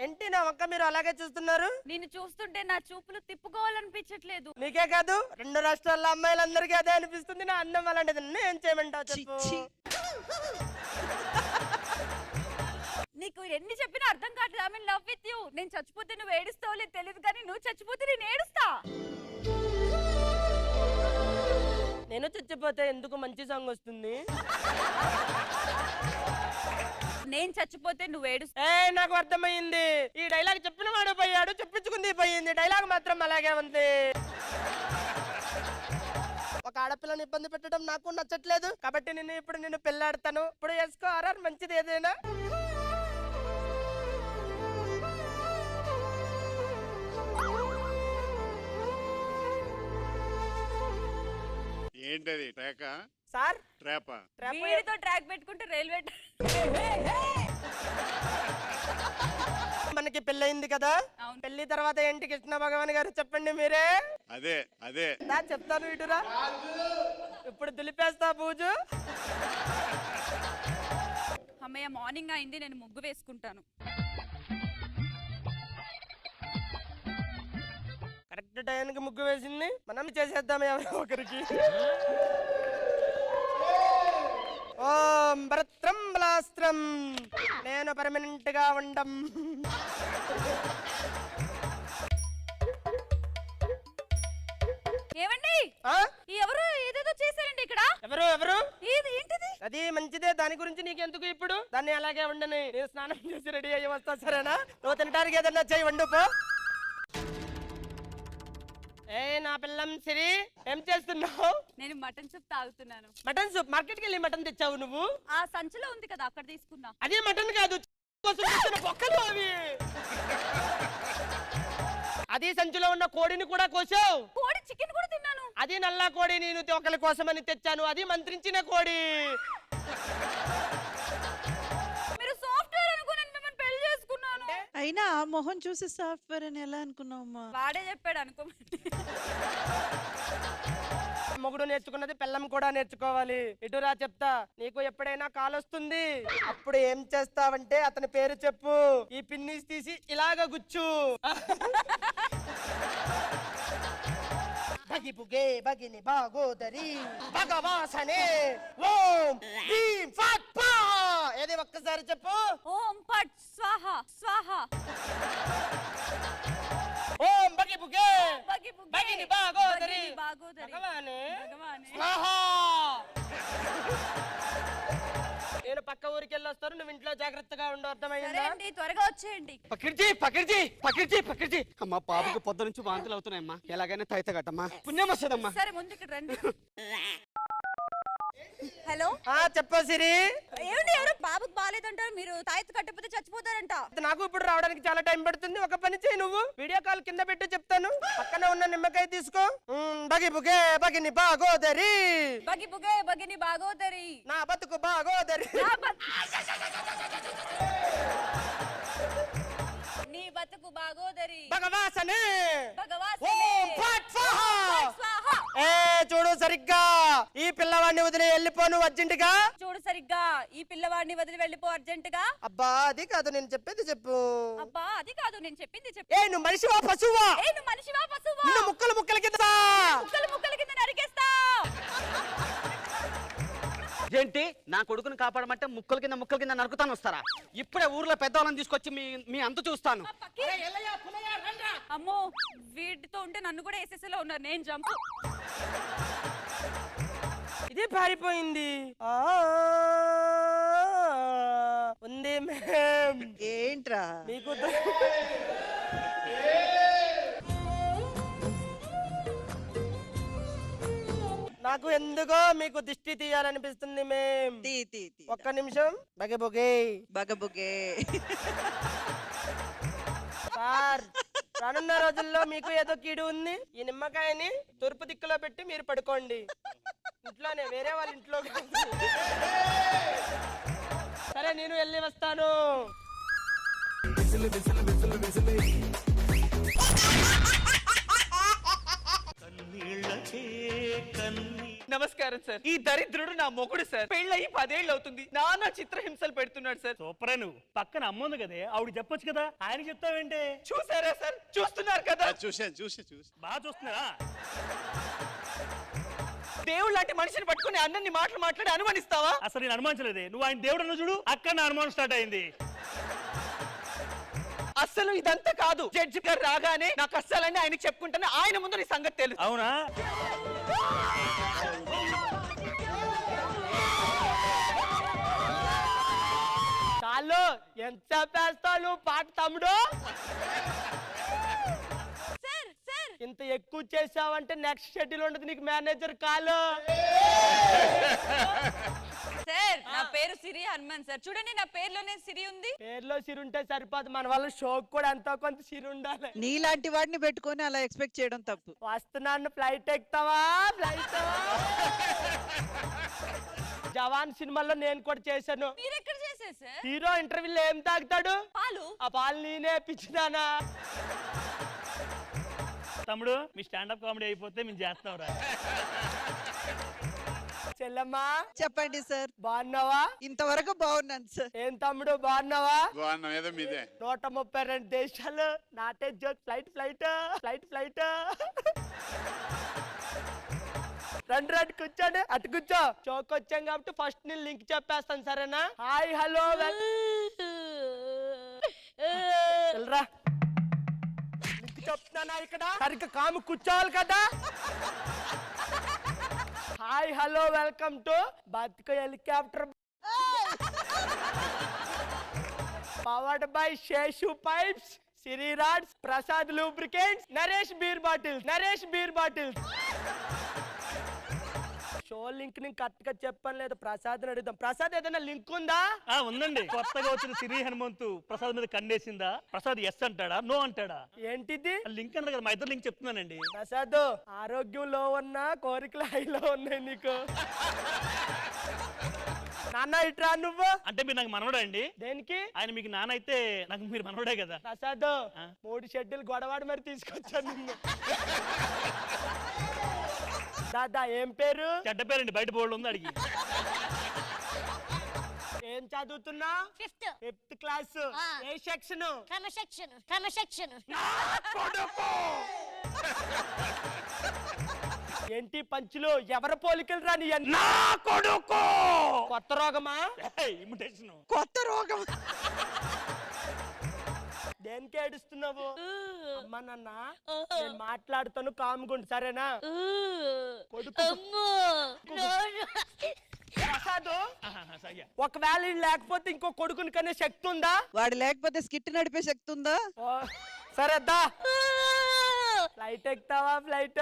[SPEAKER 4] ఏంటి నా వంక మీరు అలాగే చూస్తున్నారు?
[SPEAKER 12] నిన్ను చూస్తుంటే నా చూపులు తిప్పుకోవాలనిపించట్లేదు.
[SPEAKER 4] నీకే కాదు 2 రాష్ట్రాల అమ్మాయిలందరికీ అదే అనిపిస్తుంది. నా అన్నం అలాంటిది. ఏం చేయమంటావు చెప్పు.
[SPEAKER 12] నీకు ఎన్ని చెప్పినా అర్థం కావట్లేదు. I mean love with you. నేను చచ్చిపోతే నువ్వు ఏడుస్తావు లేదు తెలియదు, కానీ నువ్వు చచ్చిపోతే నేను ఏడుస్తా.
[SPEAKER 4] నేను చచ్చిపోతే ఎందుకు మంచి సాంగ్ వస్తుంది?
[SPEAKER 12] నేను చచ్చిపోతే నువ్వు ఏడుస్తా.
[SPEAKER 4] నాకు అర్థమైంది. ఈ డైలాగ్ చెప్పిన వాడు పోయాడు, చెప్పించుకుంది పోయింది. డైలాగ్ మాత్రం అలాగే ఉంది. ఒక ఆడపిల్లని ఇబ్బంది పెట్టడం నాకు నచ్చట్లేదు, కాబట్టి నేను ఇప్పుడు నిన్ను పెళ్ళాడతాను. ఇప్పుడు వేసుకో ఆర్ఆర్, మంచిది ఏదైనా.
[SPEAKER 13] ఏంటది? ట్రాక
[SPEAKER 4] సార్?
[SPEAKER 13] ట్రాపా?
[SPEAKER 12] వీడితో ట్రాక్ పెట్టుకుంటే రైల్వే.
[SPEAKER 4] మనకి పెళ్ళయింది కదా, పెళ్లి తర్వాత ఏంటి కృష్ణ భగవాన్ గారు చెప్పండి మీరే.
[SPEAKER 13] అదే అదే
[SPEAKER 4] చెప్తాను, ఇటురా. ఇప్పుడు దులిపేస్తా పూజు.
[SPEAKER 12] అమ్మయ్య, మార్నింగ్ అయింది, నేను ముగ్గు వేసుకుంటాను.
[SPEAKER 4] కరెక్ట్ టైంకి ముగ్గు వేసింది. మనం చేసేద్దాం ఎవరో ఒకరికి. ఓం భరత్రం బలాస్త్రం, నేను పర్మనెంట్ గా ఉండం.
[SPEAKER 12] ఏమండి? ఎవరు ఏదేదో చేశారండి ఇక్కడ.
[SPEAKER 4] ఎవరు ఎవరు?
[SPEAKER 12] ఏంటిది?
[SPEAKER 4] అది మంచిదే, దాని గురించి నీకెందుకు ఇప్పుడు? దాన్ని అలాగే ఉండని. నేను స్నానం చేసి రెడీ అయ్యి వస్తా, సరేనా? నువ్వు తినడానికి ఏదన్నా చేయి, వండు పో. ఏ నా పిల్లం సిరి ఏం చేస్తున్నావు?
[SPEAKER 12] నేను మటన్ సూప్ తాగుతున్నాను.
[SPEAKER 4] మటన్ సూప్ మార్కెట్కి వెళ్ళి మటన్ తెచ్చావు నువ్వు?
[SPEAKER 12] ఆ సంచిలో ఉంది కదా, అక్కడ తీసుకున్నా.
[SPEAKER 4] అదే మటన్ కాదు, కోసం తెచ్చిన బొక్కలు అవి. అదే సంచిలో ఉన్న కోడిని కూడా కోసావు.
[SPEAKER 12] కోడి చికెన్ కూడా తిన్నాను.
[SPEAKER 4] అది నల్ల కోడి, నేను ఒకరి కోసమని తెచ్చాను. అది మంత్రించిన కోడి.
[SPEAKER 12] మీరు సాఫ్ట్వేర్ అనుకుని మిమ్మల్ని పెళ్లి చేసుకున్నాను.
[SPEAKER 11] అయినా ఆ మొహం చూసి సాఫ్ట్వేర్ అని ఎలా అనుకున్నావమ్మా?
[SPEAKER 12] వాడే చెప్పాడు అనుకోమని.
[SPEAKER 4] మొగుడు నేర్చుకున్నది పిల్లం కూడా నేర్చుకోవాలి. ఇటురా చెప్తా. నీకు ఎప్పుడైనా కాల్ వస్తుంది, అప్పుడు ఏం చేస్తావంటే అతని పేరు చెప్పు. ఈ పిన్నిస్ తీసి ఇలాగ గుచ్చు. బగి బుగే బగిని బాగోదరి భగవాసనే ఓం భీం ఫట్ పా. ఏది ఒక్కసారి చెప్పు.
[SPEAKER 12] ఓం పట్ స్వాహ స్వాహ.
[SPEAKER 4] ఓం బగి బుగే
[SPEAKER 12] బగి బుగే
[SPEAKER 4] బగిని బాగోదరి
[SPEAKER 12] బగిని బాగోదరి
[SPEAKER 4] భగవానే
[SPEAKER 12] భగవానే
[SPEAKER 4] స్వాహా. నేను పక్క ఊరికి వెళ్ళొస్తాను, నువ్వు ఇంట్లో జాగ్రత్తగా ఉండు.
[SPEAKER 12] సరే
[SPEAKER 4] అర్థమైందా?
[SPEAKER 12] అండి, త్వరగా వచ్చేయండి.
[SPEAKER 3] పకిర్జీ పకిర్జీ పకిర్జీ పకిర్జీ అమ్మా, పాపకి పొద్దు నుంచి వాంతులు అవుతున్నాయమ్మా. ఎలాగైనా తైతగట్టమ్మా, పుణ్యం వస్తుందమ్మా.
[SPEAKER 12] సరే ముందు ఇక్కడ రండి. హలో,
[SPEAKER 4] చెప్పు సిరి.
[SPEAKER 12] ఏమండి, ఎవరో బాబుకి బాగాలేదంటారు, మీరు తాయెత్తు కట్టకపోతే చచ్చిపోతారంట.
[SPEAKER 4] నాకు ఇప్పుడు రావడానికి చాలా టైం పడుతుంది. ఒక పని చేయి, నువ్వు వీడియో కాల్ కింద పెట్టి చెప్తాను. పక్కన ఉన్న నిమ్మకాయ తీసుకో. బగి బుగే బగిని బాగోదరి
[SPEAKER 12] బగి బుగే బగిని బాగోదరి
[SPEAKER 4] నా బతుకు బాగోదరి
[SPEAKER 12] నీ బతుకు బాగోదరి
[SPEAKER 4] భగవాసనే
[SPEAKER 12] భగవాసనే
[SPEAKER 4] ఓం ఫట్ స్వాహా.
[SPEAKER 12] స్వాహ.
[SPEAKER 4] ఏ చూడు సరిగ్గా, ఈ పిల్లవాడిని వదిలి వెళ్ళిపోను అర్జెంటుగా.
[SPEAKER 12] చూడు సరిగ్గా, ఈ పిల్లవాడిని వదిలి వెళ్ళిపో అర్జెంట్ గా.
[SPEAKER 4] అబ్బా అది కాదు, నేను చెప్పేది చెప్పు.
[SPEAKER 12] అబ్బా అది కాదు, నేను చెప్పింది చెప్పు.
[SPEAKER 4] ఏ నువ్వు మనిషివా పశువా?
[SPEAKER 12] ఏ నువ్వు మనిషివా పశువా?
[SPEAKER 4] నిన్ను ముక్కలు ముక్కల కింద
[SPEAKER 12] ముక్కలు ముక్కల కింద నరికేస్తా.
[SPEAKER 3] ఏంటి, నా కొడుకుని కాపాడమంటే ముక్కల కింద నరుకుతాను వస్తారా? ఇప్పుడే ఊర్లో పెద్దవాళ్ళని తీసుకొచ్చి మీ అంత చూస్తాను.
[SPEAKER 12] అమ్మో, వీటితో ఉంటే నన్ను కూడా వేసేసేలా ఉన్నారు. నేను జంపు.
[SPEAKER 4] ఇది పారిపోయింది. ఉంది మేం.
[SPEAKER 11] ఏంట్రా
[SPEAKER 4] మీకు నాకు ఎందుకో మీకు దిష్టి తీయాలనిపిస్తుంది మేం. ఒక్క నిమిషం. బగబుగే
[SPEAKER 11] బగబుగే.
[SPEAKER 4] సార్, రానున్న రోజుల్లో మీకు ఏదో కీడు ఉంది. ఈ నిమ్మకాయని తూర్పు దిక్కులో పెట్టి మీరు పడుకోండి. ఇంట్లోనే, వేరే వాళ్ళ ఇంట్లో కాదు. సరే నేను వెళ్ళి వస్తాను.
[SPEAKER 1] నమస్కారం సార్. ఈ దరిద్రుడు నా మొగుడు సార్. పెళ్ళయి 10 ఏళ్ళు అవుతుంది. నానా చిత్రహింసలు పెడుతున్నాడు సార్.
[SPEAKER 5] సూపరే. నువ్వు పక్కన అమ్ముంది కదే, ఆవిడ చెప్పొచ్చు కదా, ఆయన చెప్తావేంటే?
[SPEAKER 1] చూసారా సార్? చూస్తున్నారు కదా?
[SPEAKER 7] చూసి
[SPEAKER 5] బాగా చూస్తున్నారా?
[SPEAKER 1] దేవుడు లాంటి మనిషిని పట్టుకుని అన్నన్ని మాటలు మాట్లాడి అనుమానిస్తావా?
[SPEAKER 5] అసలు నేను అనుమానించలేదే. నువ్వు ఆయన దేవుడు అన్న చూడు, అక్కడ నా అనుమానం స్టార్ట్ అయింది.
[SPEAKER 1] అసలు ఇదంతా కాదు. జడ్జి గారు రాగానే నా కష్టాలన్నీ ఆయనకి చెప్పుకుంటాను. ఆయన ముందు నీ సంగతి తెలుసు.
[SPEAKER 5] అవునా?
[SPEAKER 4] చాలు, ఎంత పేస్తాను పాట తమ్ముడు. ఇంత ఎక్కువ చేసావంటే నెక్స్ట్ షెడ్యూల్ ఉండదు నీకు మేనేజర్ కాలు.
[SPEAKER 12] సార్, నా పేరు సిరి హనుమాన్ సార్. చూడండి, నా పేరులోనే సిరి ఉంది.
[SPEAKER 4] పేర్లో సిరి ఉంటే సరిపోదు, మన వాళ్ళ షోక్ కూడా ఎంతో కొంత సిరి ఉండాలి.
[SPEAKER 11] నీలాంటి వాడిని పెట్టుకొని అలా ఎక్స్పెక్ట్ చేయడం తప్పు.
[SPEAKER 4] వస్తున్నాను. ఫ్లైట్ ఎక్కుతావా? ఫ్లైట్. జవాన్ సినిమాలో నేను కూడా చేశాను.
[SPEAKER 12] మీరు ఎక్కడ చేశారు సార్?
[SPEAKER 4] హీరో ఇంటర్వ్యూలో ఏం తాగుతాడు?
[SPEAKER 12] పాలు.
[SPEAKER 4] ఆ పాలు నేనే పిచ్చిదానా.
[SPEAKER 5] తమ్ముడు, మీ స్టాండప్ కామెడీ అయిపోతే మేము చేస్తాం రా.
[SPEAKER 4] చెల్లమ్మా
[SPEAKER 11] చెప్పండి సార్.
[SPEAKER 4] బాగున్నావా?
[SPEAKER 11] ఇంతవరకు బాగున్నాను సార్.
[SPEAKER 4] ఏం తమ్ముడు బాగున్నావా?
[SPEAKER 7] ఏదో మీదే
[SPEAKER 4] 132 దేశాలు. నాటే జోక్. ఫ్లైట్. రండి కూర్చోండి. అటు కూర్చో. చోక్ వచ్చాం కాబట్టి ఫస్ట్ నేను లింక్ చెప్పేస్తాను, సరేనా? హాయ్ హలో వెళ్ళరా. లింక్ చెప్తున్నానా ఇక్కడ? సరిగ్గా కాము కూర్చోవాలి కదా. హాయ్ హలో వెల్కమ్ టు బతుకు helicopter powered by Seshu pipes Siri rods, Prasad lubricants, Naresh beer bottles. Show link ని కరెక్ట్ గా చెప్పని లేదు. ప్రసాద్ అడుగుదాం. ప్రసాద్ ఏదైనా లింక్ ఉందా?
[SPEAKER 5] ఉందండి. కొత్తగా వచ్చిన సిరి హనుమంతు ప్రసాద్ మీద కండేసిందా? ప్రసాద్ ఎస్ అంటాడా, నో అంటాడా?
[SPEAKER 4] ఏంటిది
[SPEAKER 5] లింక్ అన్నారు కదా, మా ఇద్దరు లింక్ చెప్తున్నానండి.
[SPEAKER 4] ప్రసాద్, ఆరోగ్యంలో ఉన్నా కోరికలు హైలో ఉన్నాయి నీకు. నాన్న ఇట్రా నువ్వు.
[SPEAKER 5] అంటే మీరు నాకు మనవడా అండి?
[SPEAKER 4] దేనికి?
[SPEAKER 5] ఆయన మీకు నాన్న అయితే నాకు మీరు మనవడే కదా.
[SPEAKER 4] ప్రసాద్ 3 షెడ్యూల్ గొడవాడు మరి తీసుకొచ్చాను నిన్ను. దాదా ఏం పేరు?
[SPEAKER 5] చెడ్డ పేరండి, బయట బోర్డు ఉంది అడిగి.
[SPEAKER 4] ఏం చదువుతున్నా? 5th class. ఏ సెక్షన్?
[SPEAKER 2] క్రమశిక్షణ.
[SPEAKER 4] ఏంటి పంచులు? ఎవరి పోలికలు రాని?
[SPEAKER 5] నా కొడుకు.
[SPEAKER 4] కొత్త రోగమా?
[SPEAKER 5] ఇమిటేషన్.
[SPEAKER 11] కొత్త రోగం.
[SPEAKER 4] దేనికి ఏడుస్తున్నావు? అమ్మా నాన్న నేను మాట్లాడుతాను, కామ్గుండు సరేనా? కొడుకు ప్రసాద్, ఒకవేళ వీడు లేకపోతే ఇంకో కొడుకుని కనే శక్తి ఉందా?
[SPEAKER 11] వాడు లేకపోతే స్కిట్ నడిపే శక్తి ఉందా?
[SPEAKER 4] సరే దా. ఫ్లైట్ ఎక్కుతావా? ఫ్లైట్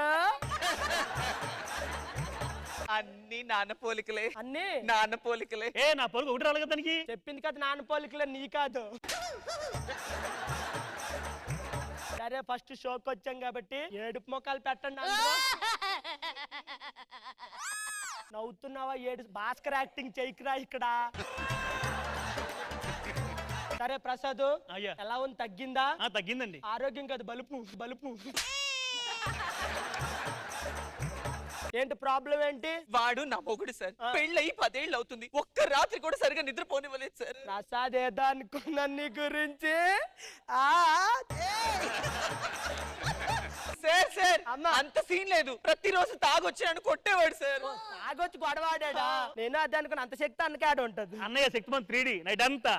[SPEAKER 1] అన్ని నాన్న పోలికలే.
[SPEAKER 4] అన్ని
[SPEAKER 1] నాన్న పోలికలే.
[SPEAKER 5] నా పోలిక ఒకటి రాలేదు దానికి.
[SPEAKER 4] చెప్పింది కదా నాన్న పోలికలే, నీ కాదు. సరే ఫస్ట్ షోకి వచ్చాం కాబట్టి ఏడుపు మొక్కలు పెట్టండి అందరూ. నవ్వుతున్నావా? భాస్కర్ యాక్టింగ్ చేయకురా ఇక్కడ. సరే ప్రసాద్, ఎలా ఉంది? తగ్గిందా?
[SPEAKER 5] తగ్గిందండి.
[SPEAKER 4] ఆరోగ్యం కాదు, బలుపు. ఏంటి ప్రాబ్లం ఏంటి?
[SPEAKER 1] వాడు నా మొగుడు సార్. పెళ్ళయి 10 ఏళ్ళు అవుతుంది, ఒక్క రాత్రి కూడా సరిగా నిద్రపోనివ్వలేదు సార్.
[SPEAKER 4] ప్రసాద్ ఏదో అనుకున్నాను నీ గురించి.
[SPEAKER 1] సార్ అంత సీన్ లేదు. ప్రతిరోజు తాగొచ్చి నన్ను కొట్టేవాడు సార్.
[SPEAKER 4] తాగొచ్చి గొడవాడా? నేను అదే అనుకున్నా. అంత శక్తి అన్నకాడ ఉంటది.
[SPEAKER 5] అన్నయ్య శక్తిమంత్ 3D నైట్ అంతా.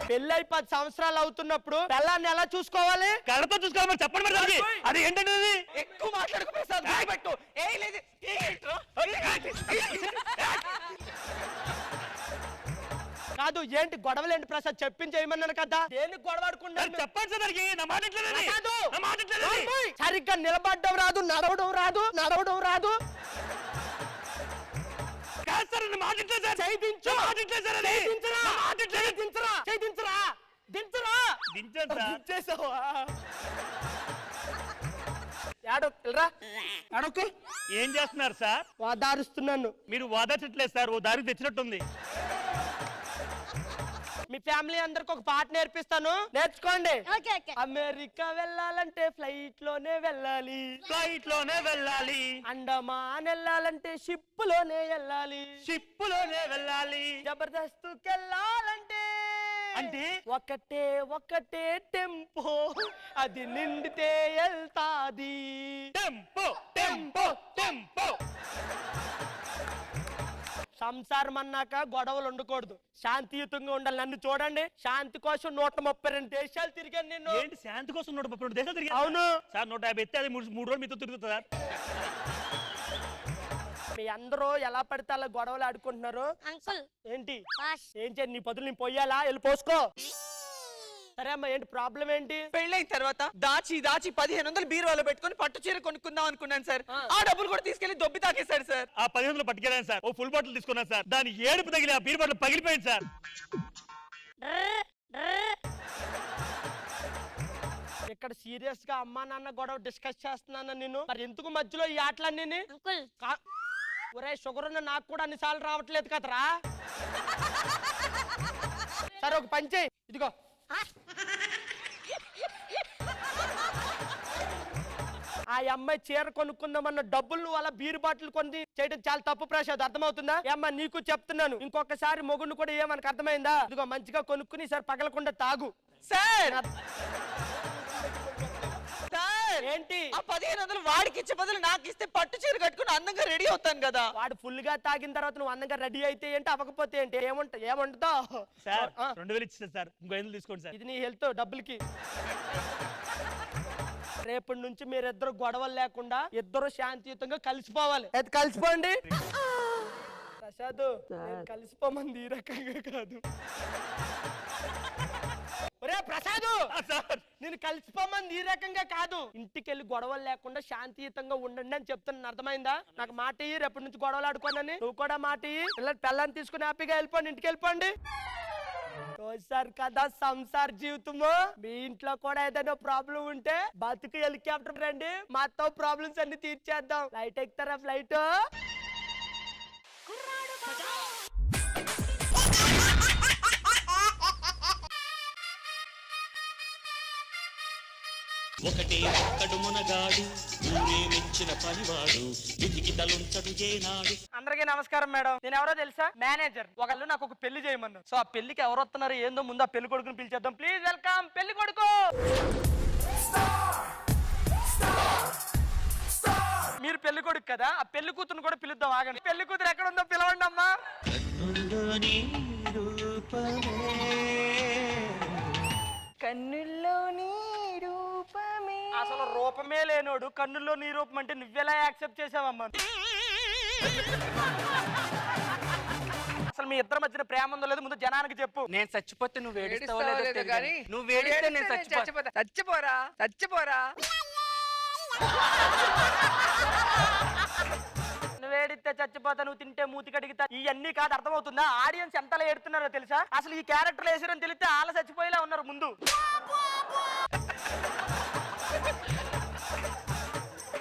[SPEAKER 4] పెళ్ళై 10 సంవత్సరాలు అవుతున్నప్పుడు పిల్లాన్ని ఎలా చూసుకోవాలి?
[SPEAKER 5] కళ్ళతో చూసుకోవాలి. చెప్పండి మరి అది ఏంటంటే.
[SPEAKER 1] ఎక్కువ మాట్లాడుకో ప్రసాద్, పెట్టు.
[SPEAKER 4] కాదు ఏంటి గొడవలు ఏంటి ప్రసాద్? చెప్పించేయమన్నాను కదా. దేనికి గొడవాడుకుంటా?
[SPEAKER 5] చెప్పండి సార్ దానికి. నా మాట
[SPEAKER 4] సరిగ్గా నిలబడ్డం రాదు, నడవడం రాదు.
[SPEAKER 5] ఏం చేస్తున్నారు సార్?
[SPEAKER 4] వాదారుస్తున్నాను.
[SPEAKER 5] మీరు వాదార్చట్లేదు సార్, ఓ దారి తెచ్చినట్టుంది.
[SPEAKER 4] మీ ఫ్యామిలీ అందరికి ఒక పాట నేర్పిస్తాను, నేర్చుకోండి. అమెరికా వెళ్ళాలంటే ఫ్లైట్ లోనే వెళ్ళాలి. అండమాన్ వెళ్ళాలంటే షిప్ లోనే వెళ్ళాలి. జబర్దస్త్ వెళ్ళాలంటే అంటే ఒకటే టెంపో, అది నిండితే వెళ్తాది. టెంపో. సంసారం అన్నాక గొడవలు ఉండకూడదు, శాంతియుతంగా ఉండాలి. నన్ను చూడండి, శాంతి కోసం 132 దేశాలు తిరిగాను నేను.
[SPEAKER 5] ఏంటి శాంతి కోసం 132 దేశాలు తిరిగాను?
[SPEAKER 4] అవును
[SPEAKER 5] సార్. 150 ఎత్తే అది 3 రోజులు మీతో తిరుగుతుంది సార్.
[SPEAKER 4] మీ అందరూ ఎలా పడితే అలా గొడవలు ఆడుకుంటున్నారు. ఏంటి ఏం చేయండి? నీ పదులు నేను పోయాలా? వెళ్ళి పోసుకో. సరే అమ్మా, ఏంటి ప్రాబ్లం ఏంటి?
[SPEAKER 1] పెళ్ళైన తర్వాత దాచి 1500 బీరువాలో పెట్టుకుని పట్టు చీర కొనుక్కుందాం అనుకున్నాను సార్. ఆ డబ్బులు కూడా తీసుకెళ్లి దొబ్బి తాకేశాడు సార్.
[SPEAKER 5] ఆ 1500 పట్టుకెళ్ళాను సార్. ఓ ఫుల్ బాటిల్ తీసుకున్నాను సార్. దాని ఏడుపు తగిలి ఆ బీర్ బాటిల్ పగిలిపోయింది సార్.
[SPEAKER 4] ఇక్కడ సీరియస్ గా అమ్మా నాన్న గొడవ డిస్కస్ చేస్తున్నాను నేను. మరి ఎందుకు మధ్యలో ఈ ఆటలన్నీ? ఒరే షుగర్ ఉన్న నాకు కూడా అన్నిసార్లు రావట్లేదు కదరా. సరే ఒక పని చేయి, ఇదిగో ఆ అమ్మాయి చీర కొనుక్కుందామన్న డబ్బులు నువ్వు అలా బీర్ బాటిల్ కొని చేయడం చాలా తప్పు ప్రసాద్, అర్థమవుతుందా? అమ్మా నీకు చెప్తున్నాను, ఇంకొకసారి మొగుడిని కూడా ఏమనకు అర్థమైందా? ఇదిగో మంచిగా కొనుక్కుని సార్ పగలకుండా తాగు.
[SPEAKER 1] సార్
[SPEAKER 4] ఏంటి?
[SPEAKER 1] ఆ 1500 వాడికి ఇచ్చే బదులు నాకు ఇస్తే పట్టు చీర కట్టుకుని అందంగా రెడీ అవుతాను కదా.
[SPEAKER 4] వాడు ఫుల్ గా తాగిన తర్వాత నువ్వు అందంగా రెడీ అయితే ఏంటి, అవ్వకపోతే ఏంటి? ఏమంటుందో
[SPEAKER 5] సార్. 2000 ఇచ్చేది సార్, ఇంకో 500 తీసుకోండి సార్.
[SPEAKER 4] ఇది నీ హెల్త్ డబ్బులకి. రేపటి నుంచి మీరిద్దరు గొడవలు లేకుండా ఇద్దరు శాంతియుతంగా కలిసిపోవాలి. అది కలిసిపోండి. ప్రసాద్ కలిసిపోమంది ఈ రకంగా కాదు. ప్రసాద్ నేను కలిసిపోమని ఈ రకంగా కాదు, ఇంటికి వెళ్ళి గొడవలు లేకుండా శాంతియుతంగా ఉండండి అని చెప్తున్నాను, అర్థమైందా? నాకు మాట ఇయ్యి, రేపటి నుంచి గొడవలు ఆడుకోనని. నువ్వు కూడా మాట ఇయ్యి, పిల్లని తీసుకుని హ్యాపీగా వెళ్ళిపోండి, ఇంటికి వెళ్ళిపోండి. సార్ కదా సంసార్ జీవితము. మీ ఇంట్లో కూడా ఏదైనా ప్రాబ్లం ఉంటే బతుకు హెలికాప్టర్ రండి, మాతో ప్రాబ్లమ్స్ అన్ని తీర్చేద్దాం. ఫ్లైట్ ఎక్కుతారా? ఫ్లైట్
[SPEAKER 7] ఒకటే ఒక్కడు మునగాడు, ఊరే మెచ్చిన పనివాడు, వెతికి తలుంచడు ఏనాడు.
[SPEAKER 4] అందరికీ నమస్కారం మేడం. నేను ఎవరో తెలుసా? మేనేజర్. ఒకళ్ళు నాకు ఒక పెళ్లి చేయమన్నారు. సో ఆ పెళ్లికి ఎవరు వస్తున్నారు ఏందో ముందు ఆ పెళ్లి కొడుకుని పిలిచేద్దాం. ప్లీజ్ వెల్కమ్ పెళ్లి కొడుకు. మీరు పెళ్లి కొడుకు కదా, ఆ పెళ్లి కూతురు కూడా పిలుద్దాం. ఆగండి. పెళ్లి కూతురు ఎక్కడ ఉందో పిలవండి అమ్మా.
[SPEAKER 10] కన్నుల్లో నీ రూపమే.
[SPEAKER 4] అసలు రూపమే లేనోడు కన్నుల్లో నీ రూపం అంటే నువ్వెలా యాక్సెప్ట్ చేసావమ్మా? అసలు మీ ఇద్దరి మధ్యన ప్రేమ ఉందో లేదు ముందు జనానికి చెప్పు.
[SPEAKER 3] నేను చచ్చిపోతే నువ్వు ఏడుస్తావో లేదో తెలియదు. నువ్వు ఏడిస్తే నేను చచ్చిపోతా.
[SPEAKER 10] చచ్చిపోరా.
[SPEAKER 4] నువ్వు ఏడిస్తే చచ్చిపోతా, నువ్వు తింటే మూతి కడిగితా, ఇవన్నీ కాదు. అర్థమవుతుందా? ఆడియన్స్ ఎంతలా ఏడుతున్నారో తెలుసా? అసలు ఈ క్యారెక్టర్ వేసారని తెలిస్తే వాళ్ళ చచ్చిపోయేలా ఉన్నారు ముందు.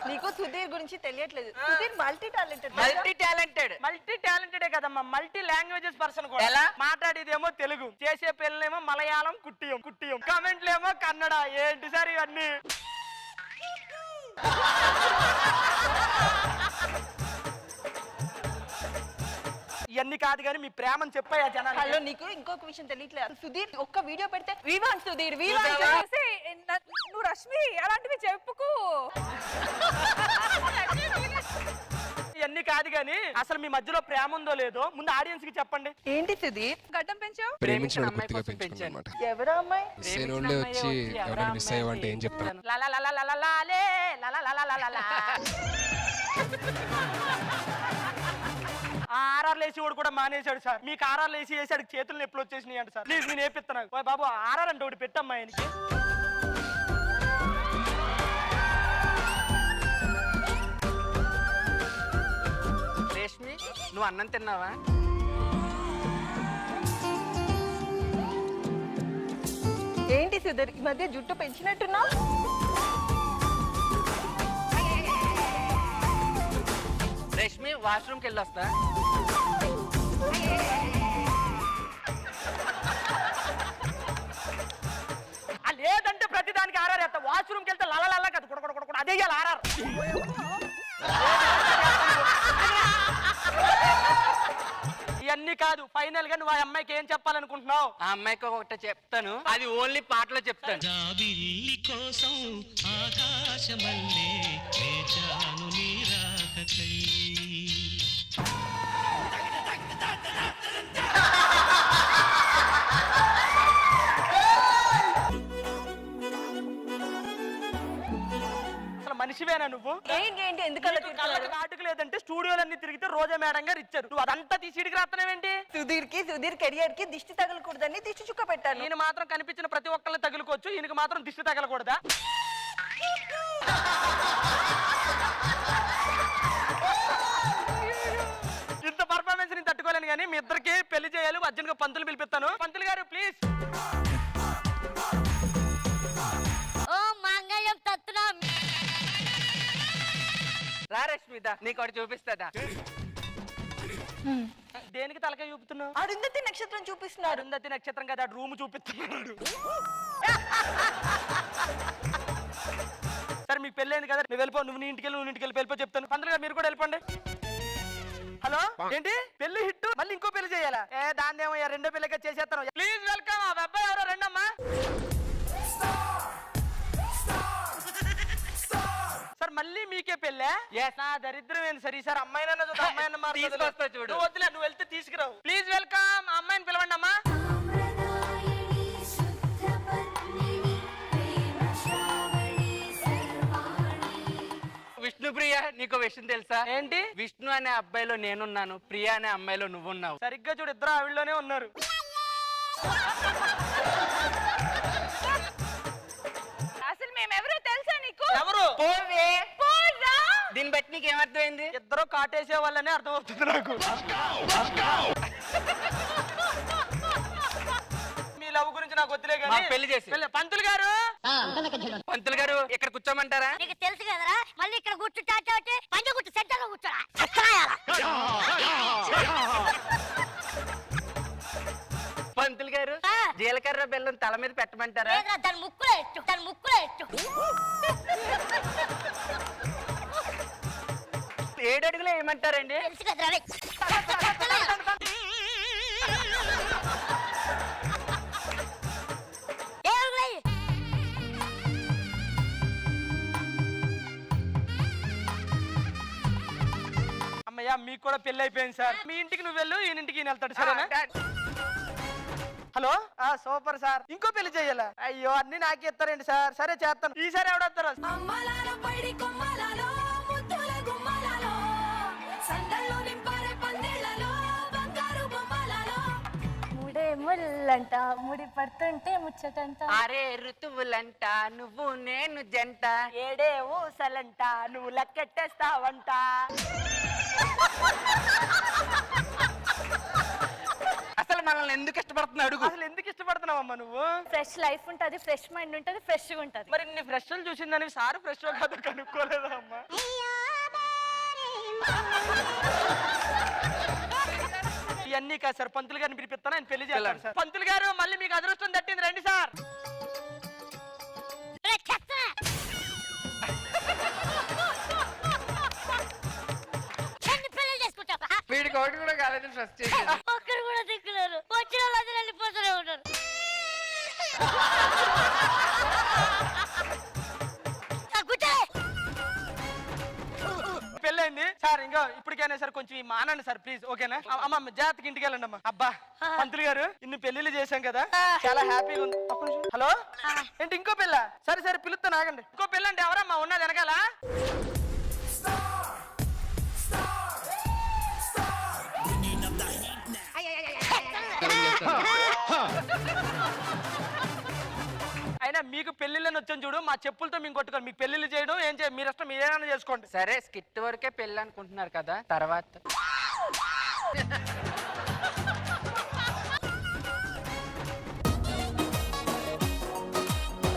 [SPEAKER 10] నీకు సుధీర్ గురించి తెలియట్లేదు.
[SPEAKER 3] సుధీర్ మల్టీ టాలెంటెడ్
[SPEAKER 4] కదమ్మా, మల్టీ లాంగ్వేజెస్ పర్సన్ కూడా.
[SPEAKER 3] ఎలా?
[SPEAKER 4] మాట్లాడేదేమో తెలుగు, చేసే పెళ్ళేమో మలయాళం, కుట్టియం, కామెంట్లేమో కన్నడ. ఏంటి సార్ ఇవన్నీ? ఇవన్నీ కాదు కానీ మీ ప్రేమని చెప్పాయా జనాలు?
[SPEAKER 10] నీకు ఇంకొక విషయం తెలియట్లేదు. సుధీర్ ఒక్క వీడియో పెడితే సుధీర్
[SPEAKER 12] నువ్వు రష్మి అలాంటివి చెప్పుకు.
[SPEAKER 4] ఇవన్నీ కాదు కానీ అసలు మీ మధ్యలో ప్రేమ ఉందో లేదో ముందు ఆడియన్స్ కి చెప్పండి.
[SPEAKER 10] ఏంటి సుధీర్
[SPEAKER 12] గడ్డం పెంచావు?
[SPEAKER 3] ప్రేమించిన అమ్మాయి కోసం పెంచాను.
[SPEAKER 10] ఎవరా అమ్మాయి?
[SPEAKER 3] వచ్చి ఎవరైనా మిస్ అయ్యావంటే ఏం చెప్తాను?
[SPEAKER 4] ఆర్ఆర్లు వేసి వాడు కూడా మానేశాడు సార్. మీకు ఆర్ఆర్లు వేసి వేసాడు చేతులు నొప్పులు వచ్చేసినాయి అంట సార్. ప్లీజ్ నేను వేపిస్తున్నాను. బాబు ఆర్ఆర్ అంటే ఒకటి పెట్టమ్మా ఆయనకి.
[SPEAKER 3] రేష్మి నువ్వు అన్నం తిన్నావా?
[SPEAKER 10] ఏంటి సుధీర్ ఈ మధ్య జుట్టు పెంచినట్టున్నా?
[SPEAKER 3] రేష్మి వాష్రూమ్కి వెళ్ళి వస్తా.
[SPEAKER 4] లేదంటే ప్రతిదానికి ఆర్ఆర్ వేస్తా. వాష్రూమ్కి వెళ్తే లల కదా కొడ అదే ఆర్ఆర్. ఇవన్నీ కాదు, ఫైనల్ గా నువ్వు ఆ అమ్మాయికి ఏం చెప్పాలనుకుంటున్నావు?
[SPEAKER 3] ఆ అమ్మాయికి ఒకటి చెప్తాను, అది ఓన్లీ పాటలో చెప్తాను.
[SPEAKER 7] జాబిల్లి కోసం ఆకాశమల్లే వేచాను నీ రాకకై.
[SPEAKER 4] మనిషివేనా నువ్వు?
[SPEAKER 10] ఏంటి ఎందుకలా
[SPEAKER 4] ఆటకు లేదంటే స్టూడియోలన్నీ తిరిగితే రోజా మేడం గారు ఇచ్చారు, నువ్వు అదంతా తీసిడికి రాస్తున్నావేంటి?
[SPEAKER 10] సుధీర్ కెరియర్ కి దిష్టి తగలకూడదని దిష్టి చుక్క పెట్టాను.
[SPEAKER 4] ఈయన మాత్రం కనిపించిన ప్రతి ఒక్కరిని తగులుకోవచ్చు, ఈయనకి మాత్రం దిష్టి తగలకూడదా? ఇంత పర్ఫార్మెన్స్ నేను తట్టుకోలేను కానీ మీ ఇద్దరికి పెళ్లి చేయాలి. అర్జున్ గా పంతులు పిలిపిస్తాను. పంతులు గారు ప్లీజ్.
[SPEAKER 3] రా రష్మిత, నీకు ఒకటి చూపిస్తా.
[SPEAKER 4] దేనికి తలకాయ చూపుతున్నావు?
[SPEAKER 10] అరుంధతి నక్షత్రం చూపిస్తున్నాడు.
[SPEAKER 4] అరుంధతి నక్షత్రం కదా, రూమ్ చూపిస్తున్నాడు. సరే మీకు పెళ్ళైంది కదా, నువ్వు వెళ్ళిపో. నువ్వు నీ ఇంటికి వెళ్ళిపో చెప్తాను. పంతులు గారు మీరు కూడా వెళ్ళిపోండి. హలో ఏంటి పెళ్లి హిట్ మళ్ళీ ఇంకో పెళ్లి చేయాలా? దాన్ని ఏమయ్యా రెండో పెళ్లిగా చేసేస్తాను. Please welcome. ఆ అబ్బాయి ఎవరో రెండమ్మా. సార్ మళ్ళీ మీకే పెళ్ళే? నా దరిద్రం ఏంది సార్? ఈసారి అమ్మాయినన్నా చూద్దాం. అమ్మాయినన్నా
[SPEAKER 3] తీసుకొస్తా చూడు.
[SPEAKER 4] వద్దులే, నువ్వు వెళ్తే తీసుకురావు. Please welcome. ఆ అమ్మాయిని పిలవండి అమ్మా.
[SPEAKER 3] విష్ణుప్రియ, నీకు విషయం తెలుసా?
[SPEAKER 4] ఏంటి?
[SPEAKER 3] విష్ణు అనే అబ్బాయిలో నేనున్నాను, ప్రియ అనే అమ్మాయిలో నువ్వున్నావు.
[SPEAKER 4] సరిగ్గా చూడు, ఇద్దరు ఆవిడలోనే ఉన్నారు.
[SPEAKER 3] పెట్టి నీకు ఏమర్థమైంది?
[SPEAKER 4] ఇద్దరు కాటేసే వాళ్ళనే అర్థమవుతుంది నాకు. మీ లవ్ గురించి నాకు వద్దులే కానీ
[SPEAKER 3] మాకు పెళ్లి చేసి.
[SPEAKER 4] పంతులు గారు,
[SPEAKER 3] పంతులు గారు ఇక్కడ కూర్చోమంటారా?
[SPEAKER 2] నీకు తెలుసు కదరా, మళ్ళీ ఇక్కడ కూర్చుంటా అంటే పంచ కూర్చో, సెంటర్ లో కూర్చోరా.
[SPEAKER 3] పంతులు గారు జీలకర్ర బెల్లం తల మీద పెట్టమంటారా?
[SPEAKER 2] దాని ముక్కులో ఎట్టు, దాని ముక్కులో ఎట్టు.
[SPEAKER 3] 7 అడుగులు ఏమంటారండి?
[SPEAKER 2] తెలుసు కదరా రే. ఏ అడుగులు అయ్యి?
[SPEAKER 4] అమ్మయ్య మీకు కూడా పెళ్లి అయిపోయింది సార్. మీ ఇంటికి నువ్వు వెళ్ళు, ఈయన ఇంటికి ఈయన వెళ్తాడు, సరేనా? Hello, super sir. ఇంకో పెళ్లి చెయ్యాలా? అయ్యో అన్ని నాకే ఇస్తారండి సార్. సరే చేస్తాను. ఈసారి ఎవడొస్తారు?
[SPEAKER 9] అమ్మలాలో పైడి కొమ్మలాలో ముద్దుల గుమ్మలాలో సందల్లో నింపారే పందేళ్లలో బంగారు బొమ్మలాలో
[SPEAKER 2] ముడే ముల్లంట, ముడి పడుతుంటే ముచ్చటంట.
[SPEAKER 3] అరే ఋతువులంట నువ్వు నేను జంట.
[SPEAKER 4] ఏడే ఊసలంట, నువ్వు లెక్కెట్టేస్తావంట.
[SPEAKER 3] అసలు మనల్ని ఎందుకు ఇష్టపడుతున్నా అడుగు.
[SPEAKER 4] అసలు ఎందుకు ఇష్టపడుతున్నావమ్మా నువ్వు?
[SPEAKER 2] ఫ్రెష్ లైఫ్ ఉంటది, ఫ్రెష్ మైండ్ ఉంటది, ఫ్రెష్ గా ఉంటది.
[SPEAKER 4] మరి నీ ఫ్రెష్ చూసిందని సార్ ఫ్రెష్ కాదు కనుక్కోలేదా అమ్మా? ఇవన్నీ కాదు సార్, పంతులు గారిని పిలిపిస్తాను, ఆయన పెళ్లి చేయాలి సార్. పంతులు గారు మళ్ళీ మీకు అదృష్టం తట్టింది, రండి సార్.
[SPEAKER 3] వీడికి ఒకటి కూడా కాలేదు ఫస్ట్.
[SPEAKER 2] ఒక్కరు కూడా దిక్కులేరు, వచ్చిన వాళ్ళందరూ వెళ్ళిపోతూనే ఉంటారు.
[SPEAKER 4] పెళ్ళైంది సార్, ఇంకా ఇప్పటికైనా సార్ కొంచెం ఈ మానండి సార్ ప్లీజ్, ఓకేనా? అమ్మ జాతకి ఇంటికి వెళ్ళండి అమ్మా. అబ్బా పంతులు గారు ఇన్ని పెళ్లిళ్ళు చేశాం కదా, చాలా హ్యాపీగా ఉంది. ఒక్క నిమిషం. హలో ఏంటి ఇంకో పెళ్ళ? సరే సరే పిలుస్తాను, ఆగండి. ఇంకో పెళ్ళి అంటే ఎవరమ్మా ఉన్నది వెనకాల? అయినా మీకు పెళ్లిళ్ళని వచ్చాను చూడు, మా చెప్పులతో మేము కొట్టుకోండి. మీకు పెళ్లిళ్ళు చేయడం ఏం చేయ, మీరు ఇష్టం మీరేనా చేసుకోండి.
[SPEAKER 3] సరే స్కిట్ వరకే పెళ్ళి అనుకుంటున్నారు కదా, తర్వాత